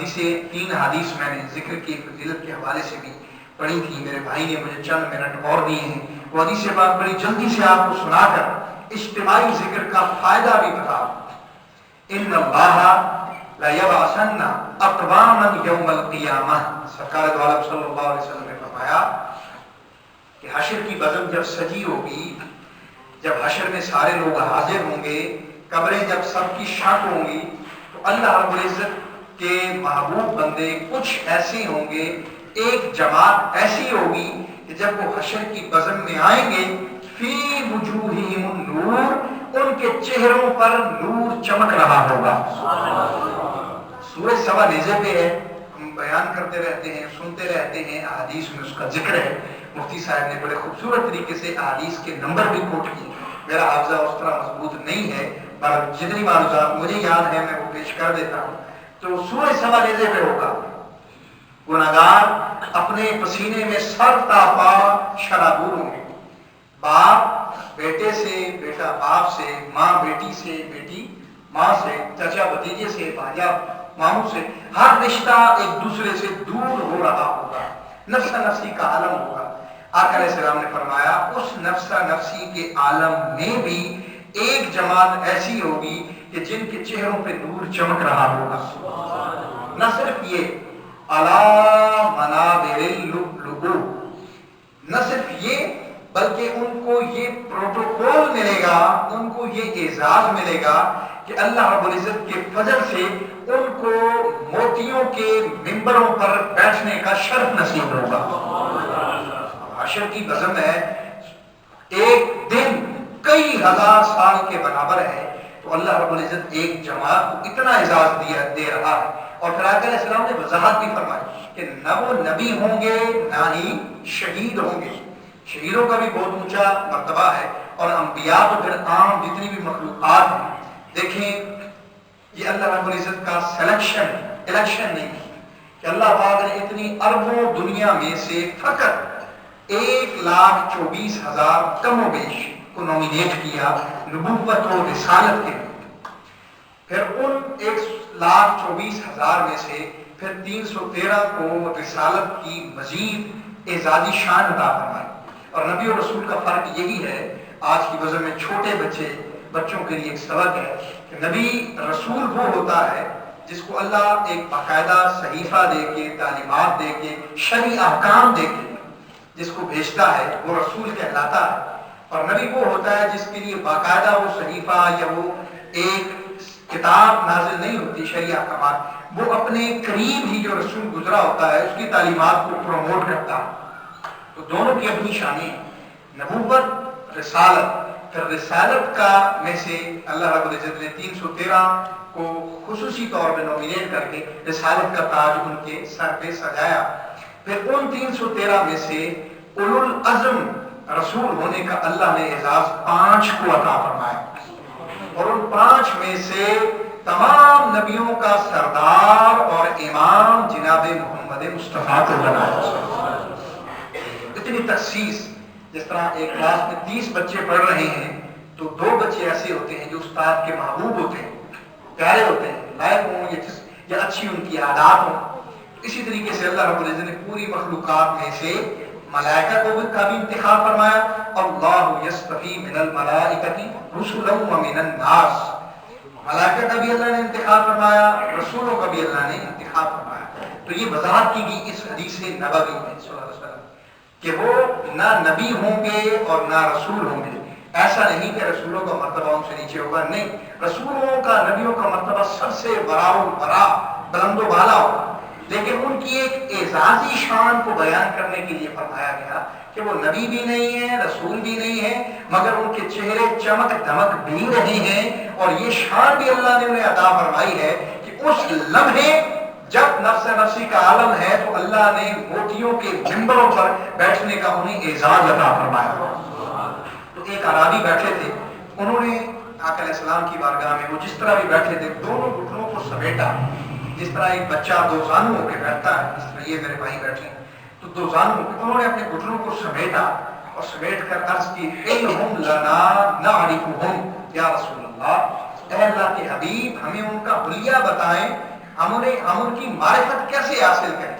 تین حدیث میں نے ذکر کی فضیلت کے حوالے سے بھی پڑھی تھی، میرے بھائی نے مجھے چند منٹ اور دیے ہیں، وہ حدیث بات بڑی جلدی سے آپ کو سنا کر اجتماعی ذکر کا فائدہ بھی بتا۔ ان اللہ لا یبعثن اقواما یوم القیامہ، سرکار دو عالم صلی اللہ علیہ وسلم نے فرمایا کہ حشر کی بزم جب سجی ہوگی، جب حشر میں سارے لوگ حاضر ہوں گے، قبریں جب سب کی شک ہوں گی، تو اللہ رب العزت کے محبوب بندے کچھ ایسے ہوں گے، ایک جماعت ایسی ہوگی کہ جب وہ حشر کی بزم میں آئیں گے، فی وجوہہم النور، ان کے چہروں پر نور چمک رہا ہوگا. سورہ سبا نیزے پہ ہے، ہم بیان کرتے رہتے ہیں، سنتے رہتے ہیں، احادیث میں اس کا ذکر ہے. مفتی صاحب نے بڑے خوبصورت طریقے سے احادیث کے نمبر بھی کوٹ کیے. میرا حافظہ اس طرح مضبوط نہیں ہے، پر جتنی معلومات مجھے یاد ہے میں وہ پیش کر دیتا ہوں. تو سورہ سبا نیزے پہ ہوگا، گناہگار اپنے پسینے میں سر تا پا شرابور ہوں گے. باپ بیٹے سے، بیٹا باپ سے، ماں بیٹی سے، بیٹی ماں سے، چچا بھتیجے سے، بھاجا ماموں سے، ہر رشتہ ایک دوسرے سے دور ہو رہا ہوگا. نفسا نفسی کا عالم ہوگا. آقا علیہ السلام نے فرمایا اس نفسا نفسی کے عالم میں بھی ایک جماعت ایسی ہوگی کہ جن کے چہروں پہ نور چمک رہا ہوگا. نہ صرف یہ علی منابر اللؤلؤ، نہ صرف یہ بلکہ ان کو یہ پروٹوکول ملے گا، ان کو یہ اعزاز ملے گا کہ اللہ رب العزت کے فضل سے ان کو موتیوں کے ممبروں پر بیٹھنے کا شرف نصیب ہوگا. حشر کی بزم ہے، ایک دن کئی ہزار سال کے برابر ہے، تو اللہ رب العزت ایک جماعت کو اتنا اعزاز دے رہا ہے. اور پھر آقا علیہ السلام نے وضاحت بھی فرمائی کہ نہ وہ نبی ہوں گے نہ ہی شہید ہوں گے. شہیدوں کا بھی بہت اونچا مرتبہ ہے، اور انبیاء تو پھر عام جتنی بھی مخلوقات ہیں. دیکھیں یہ اللہ رب العزت کا سلیکشن الیکشن نہیں ہے کہ اللہ پاک نے اتنی اربوں دنیا میں سے فقط 1,24,000 کم و بیش کو نومینیٹ کیا نبوت و رسالت کے لیے. پھر ان 1,24,000 میں سے پھر 313 کو رسالت کی مزید اعزازی شان عطا فرمائی. اور نبی اور رسول کا فرق یہی ہے. آج کی وزن میں چھوٹے بچوں کے لیے ایک سبق ہے کہ نبی رسول وہ ہوتا ہے جس کو اللہ ایک باقاعدہ صحیفہ دے کے، تعلیمات دے کے، شرعی احکام دے کے جس کو بھیجتا ہے وہ رسول کہلاتا ہے. اور نبی وہ ہوتا ہے جس کے لیے باقاعدہ وہ صحیفہ یا وہ ایک کتاب نازل نہیں ہوتی شرعی احکامات، وہ اپنے قریب ہی جو رسول گزرا ہوتا ہے اس کی تعلیمات کو پروموٹ کرتا ہے. تو دونوں کی اپنی شانیں، نبوت رسالت. پھر رسالت کا میں سے اللہ رب العزت نے 313 کو خصوصی طور پہ نومینیٹ کر کے رسالت کا تاج ان کے سر پہ سجایا. پھر ان 313 میں سے اولو العزم رسول ہونے کا اللہ نے اعزاز 5 کو عطا فرمایا. اور ان 5 میں سے تمام نبیوں کا سردار اور امام جناب محمد مصطفیٰ کو بنایا. اتنی تخصیص، جس طرح ایک کلاس میں 30 بچے پڑھ رہے ہیں تو 2 بچے ایسے ہوتے ہیں جو استاد کے محبوب ہوتے ہیں، پیارے ہوتے ہیں، لائق ہوں یا اچھی ان کی عادات ہوں. اسی طریقے سے اللہ رب العزت نے پوری مخلوقات میں سے ملائکہ کو کا بھی انتخاب فرمایا. اللہ یصطفی من الملائکۃ رسلا ومن الناس. ملائکہ کا بھی اللہ نے انتخاب فرمایا، رسولوں کا بھی اللہ نے انتخاب فرمایا. تو یہ وضاحت کی گئی اس حدیث نبوی میں صلی اللہ علیہ وسلم کہ وہ نہ نبی ہوں گے اور نہ رسول ہوں گے. ایسا نہیں کہ رسولوں کا مرتبہ ان سے نیچے ہوگا، نہیں، رسولوں کا نبیوں کا مرتبہ سب سے برا بلند و بالا ہوگا. لیکن ان کی ایک اعزازی شان کو بیان کرنے کے لیے فرمایا گیا کہ وہ نبی بھی نہیں ہے، رسول بھی نہیں ہے، مگر ان کے چہرے چمک دمک بھی رہے ہیں. اور یہ شان بھی اللہ نے انہیں عطا فرمائی ہے کہ اس لمحے جب نفس نفسی کا عالم ہے تو اللہ نے موتیوں کے ممبروں پر بیٹھنے کا انہیں اعزاز عطا فرمایا. تو ایک عربی بیٹھے تھے، انہوں نے آقا علیہ السلام کی بارگاہ میں وہ جس طرح بھی بیٹھے تھے دونوں گھٹنوں کو سمیٹا، جس طرح ایک بچہ 2 زانوں ہو کے بیٹھتا ہے، اس طرح یہ میرے بھائی بیٹھے ہیں تو 2 زانوں، انہوں نے اپنے گھٹنوں کو سمیٹا اور سمیٹ کر عرض کی انہم لنا نعرفہم یا رسول اللہ، اے اللہ کے حبیب ہمیں ان کا حلیہ بتائیں، ہم ان کی معرفت کیسے حاصل کریں.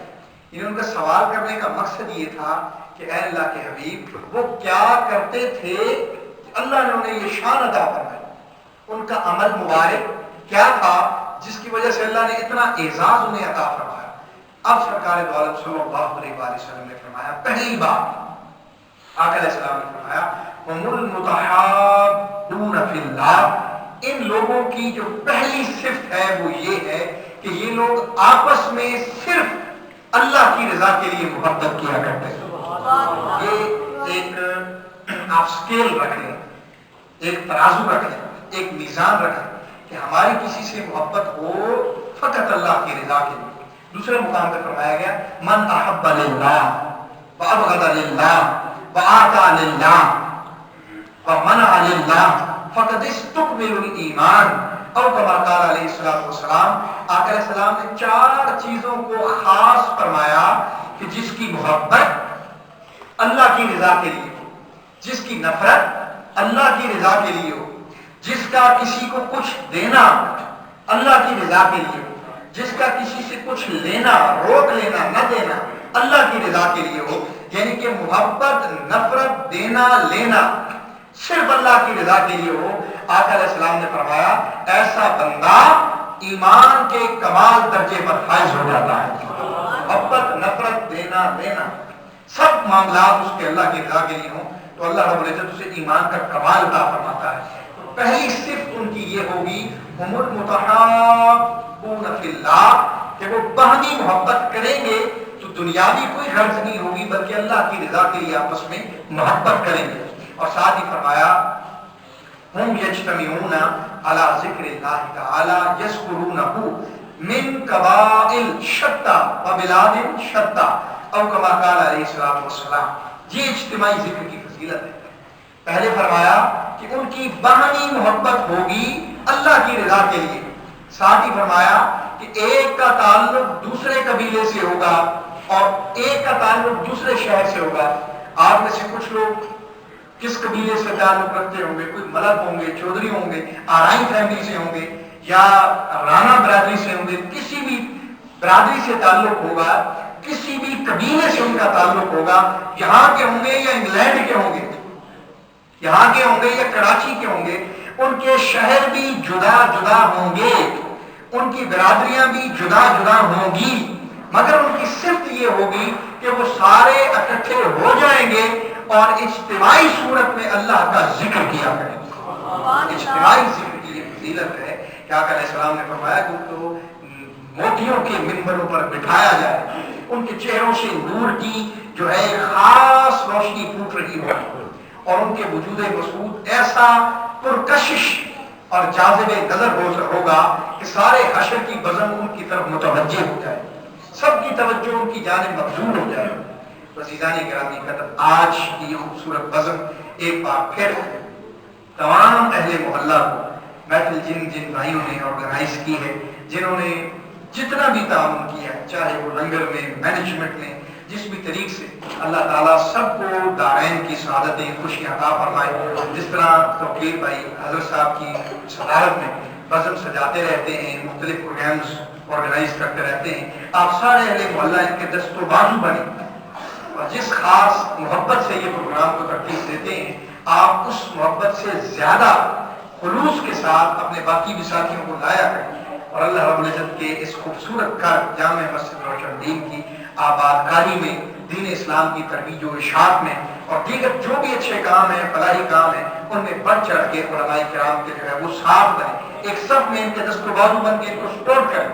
یعنی ان کا سوال کرنے کا مقصد یہ تھا کہ اے اللہ کے حبیب وہ کیا کرتے تھے کہ اللہ نے انہیں یہ شان عطا فرمائی، ان کا عمل مبارک کیا تھا جس کی وجہ سے اللہ نے اتنا اعزاز انہیں عطا فرمایا. اب سرکار دو عالم صلی اللہ علیہ وسلم نے فرمایا، پہلی بات آقا علیہ السلام نے فرمایا هم المتحابون فی اللہ، ان لوگوں کی جو پہلی صفت ہے وہ یہ ہے کہ یہ لوگ آپس میں صرف اللہ کی رضا کے لیے محبت کیا کرتے ہیں. یہ ایک آپ سکیل رکھ لیں، ایک ترازو رکھیں، ایک میزان رکھیں کہ ہماری کسی سے محبت ہو فقط اللہ کی رضا کے لیے۔ دوسرے مقام پہ فرمایا گیا من احب للہ وابغض للہ وآتى للہ ومنع للہ فقد استکمل الایمان، اور کما قال علیہ السلام، آقا علیہ السلام نے 4 چیزوں کو خاص فرمایا کہ جس کی محبت اللہ کی رضا کے لیے ہو، جس کی نفرت اللہ کی رضا کے لیے ہو، جس کا کسی کو کچھ دینا اللہ کی رضا کے لیے ہو، جس کا کسی سے کچھ لینا، روک لینا، نہ دینا اللہ کی رضا کے لیے ہو، یعنی کہ محبت، نفرت، دینا لینا صرف اللہ کی رضا کے لیے ہو۔ آقا علیہ السلام نے فرمایا ایسا بندہ ایمان کے کمال درجے پر فائز ہو جاتا ہے۔ محبت، نفرت، دینا لینا سب معاملات اس کے اللہ کی رضا کے لیے ہوں تو اللہ رب العزت اسے ایمان کا کمال عطا فرماتا ہے۔ پہلی صفت ان کی یہ ہوگی ہم المتحابون فی اللہ، کہ وہ باہمی محبت کریں گے تو دنیاوی کوئی غرض نہیں ہوگی بلکہ اللہ کی رضا کے لیے آپس میں محبت کریں گے۔ اور ساتھ ہی فرمایا ہم یجتمعون علی ذکر اللہ تعالی یذکرونہ من قبائل شتى وبلاد شتى او کما قال علیہ السلام۔ یہ اجتماعی ذکر کی فضیلت ہے۔ پہلے فرمایا کہ ان کی باہمی محبت ہوگی اللہ کی رضا کے لیے، ساتھ ہی فرمایا کہ ایک کا تعلق دوسرے قبیلے سے ہوگا اور ایک کا تعلق دوسرے شہر سے ہوگا۔ آپ میں سے کچھ لوگ کس قبیلے سے تعلق رکھتے ہوں گے، کوئی ملک ہوں گے، چودھری ہوں گے، آرائی فیملی سے ہوں گے یا رانا برادری سے ہوں گے، کسی بھی برادری سے تعلق ہوگا، کسی بھی قبیلے سے ان کا تعلق ہوگا، یہاں کے ہوں گے یا انگلینڈ کے ہوں گے، یہاں کے ہوں گے یا کراچی کے ہوں گے، ان کے شہر بھی جدا جدا ہوں گے، ان کی برادریاں بھی جدا جدا ہوں گی، مگر ان کی صفت یہ ہوگی کہ وہ سارے اکٹھے ہو جائیں گے اور اجتماعی صورت میں اللہ کا ذکر کیا کریں گے۔ اجتماعی ذکر کی یہ فضیلت ہے کہ آقا علیہ السلام نے فرمایا کہ ان کو موتیوں کے منبروں پر بٹھایا جائے، ان کے چہروں سے نور کی جو ہے خاص روشنی پھوٹ رہی ہو اور ان کے وجود مسعود ایسا پرکشش اور جاذب نظر ہوگا کہ سارے حشر کی بزم ان کی طرف متوجہ ہو جائے، سب کی توجہ ان کی جانب مبذول ہو جائے۔ عزیزان گرامی قدر، آج کی یہ خوبصورت بزم ایک بار پھر تمام اہل محلہ کو محفل جن بھائیوں نے آرگنائز کی ہے، جنہوں نے جتنا بھی تعاون کیا ہے، چاہے وہ لنگر میں، مینجمنٹ میں، جس بھی طریق سے، اللہ تعالیٰ سب کو دارین کی سعادتیں، خوشیاں عطا فرمائے۔ جس طرح توقیر بھائی حضرت صاحب کی صدارت میں بزم سجاتے رہتے ہیں، مختلف پروگرامز آرگنائز کرتے رہتے ہیں، آپ سارے اہل محلہ ان کے دست و بازو بنے اور جس خاص محبت سے یہ پروگرام کو ترتیب دیتے ہیں، آپ اس محبت سے زیادہ خلوص کے ساتھ اپنے باقی بھی ساتھیوں کو لایا کریں اور اللہ رب العزت کے اس خوبصورت گھر جامع مسجد روشن دین کی آباد کاری میں، دین اسلام کی ترویج و اشاعت میں اور دیگر جو بھی اچھے کام ہیں، فلاحی کام ہیں، ان میں بڑھ چڑھ کے علماء کرام کے جو ہے وہ ساتھ بنے، ایک سب میں ان کے دست و بازو بن کے ان کو سپورٹ کریں۔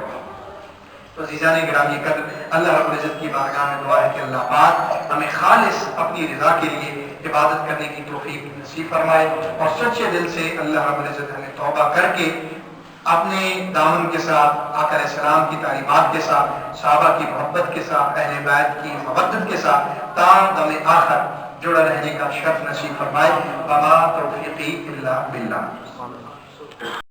تو عزیزان گرامی قدر، اللہ رب العزت کی بارگاہ میں دعا ہے کہ اللہ پاک ہمیں خالص اپنی رضا کے لیے عبادت کرنے کی توفیق نصیب فرمائے اور سچے دل سے اللہ رب العزت ہمیں توبہ کر کے اپنے دامن کے ساتھ، آقا علیہ السلام کی تعلیمات کے ساتھ، صحابہ کی محبت کے ساتھ، اہل بیت کی مودت کے ساتھ تا دم آخر جڑا رہنے کا شرف نصیب فرمائے۔ وما توفیقی الا باللہ۔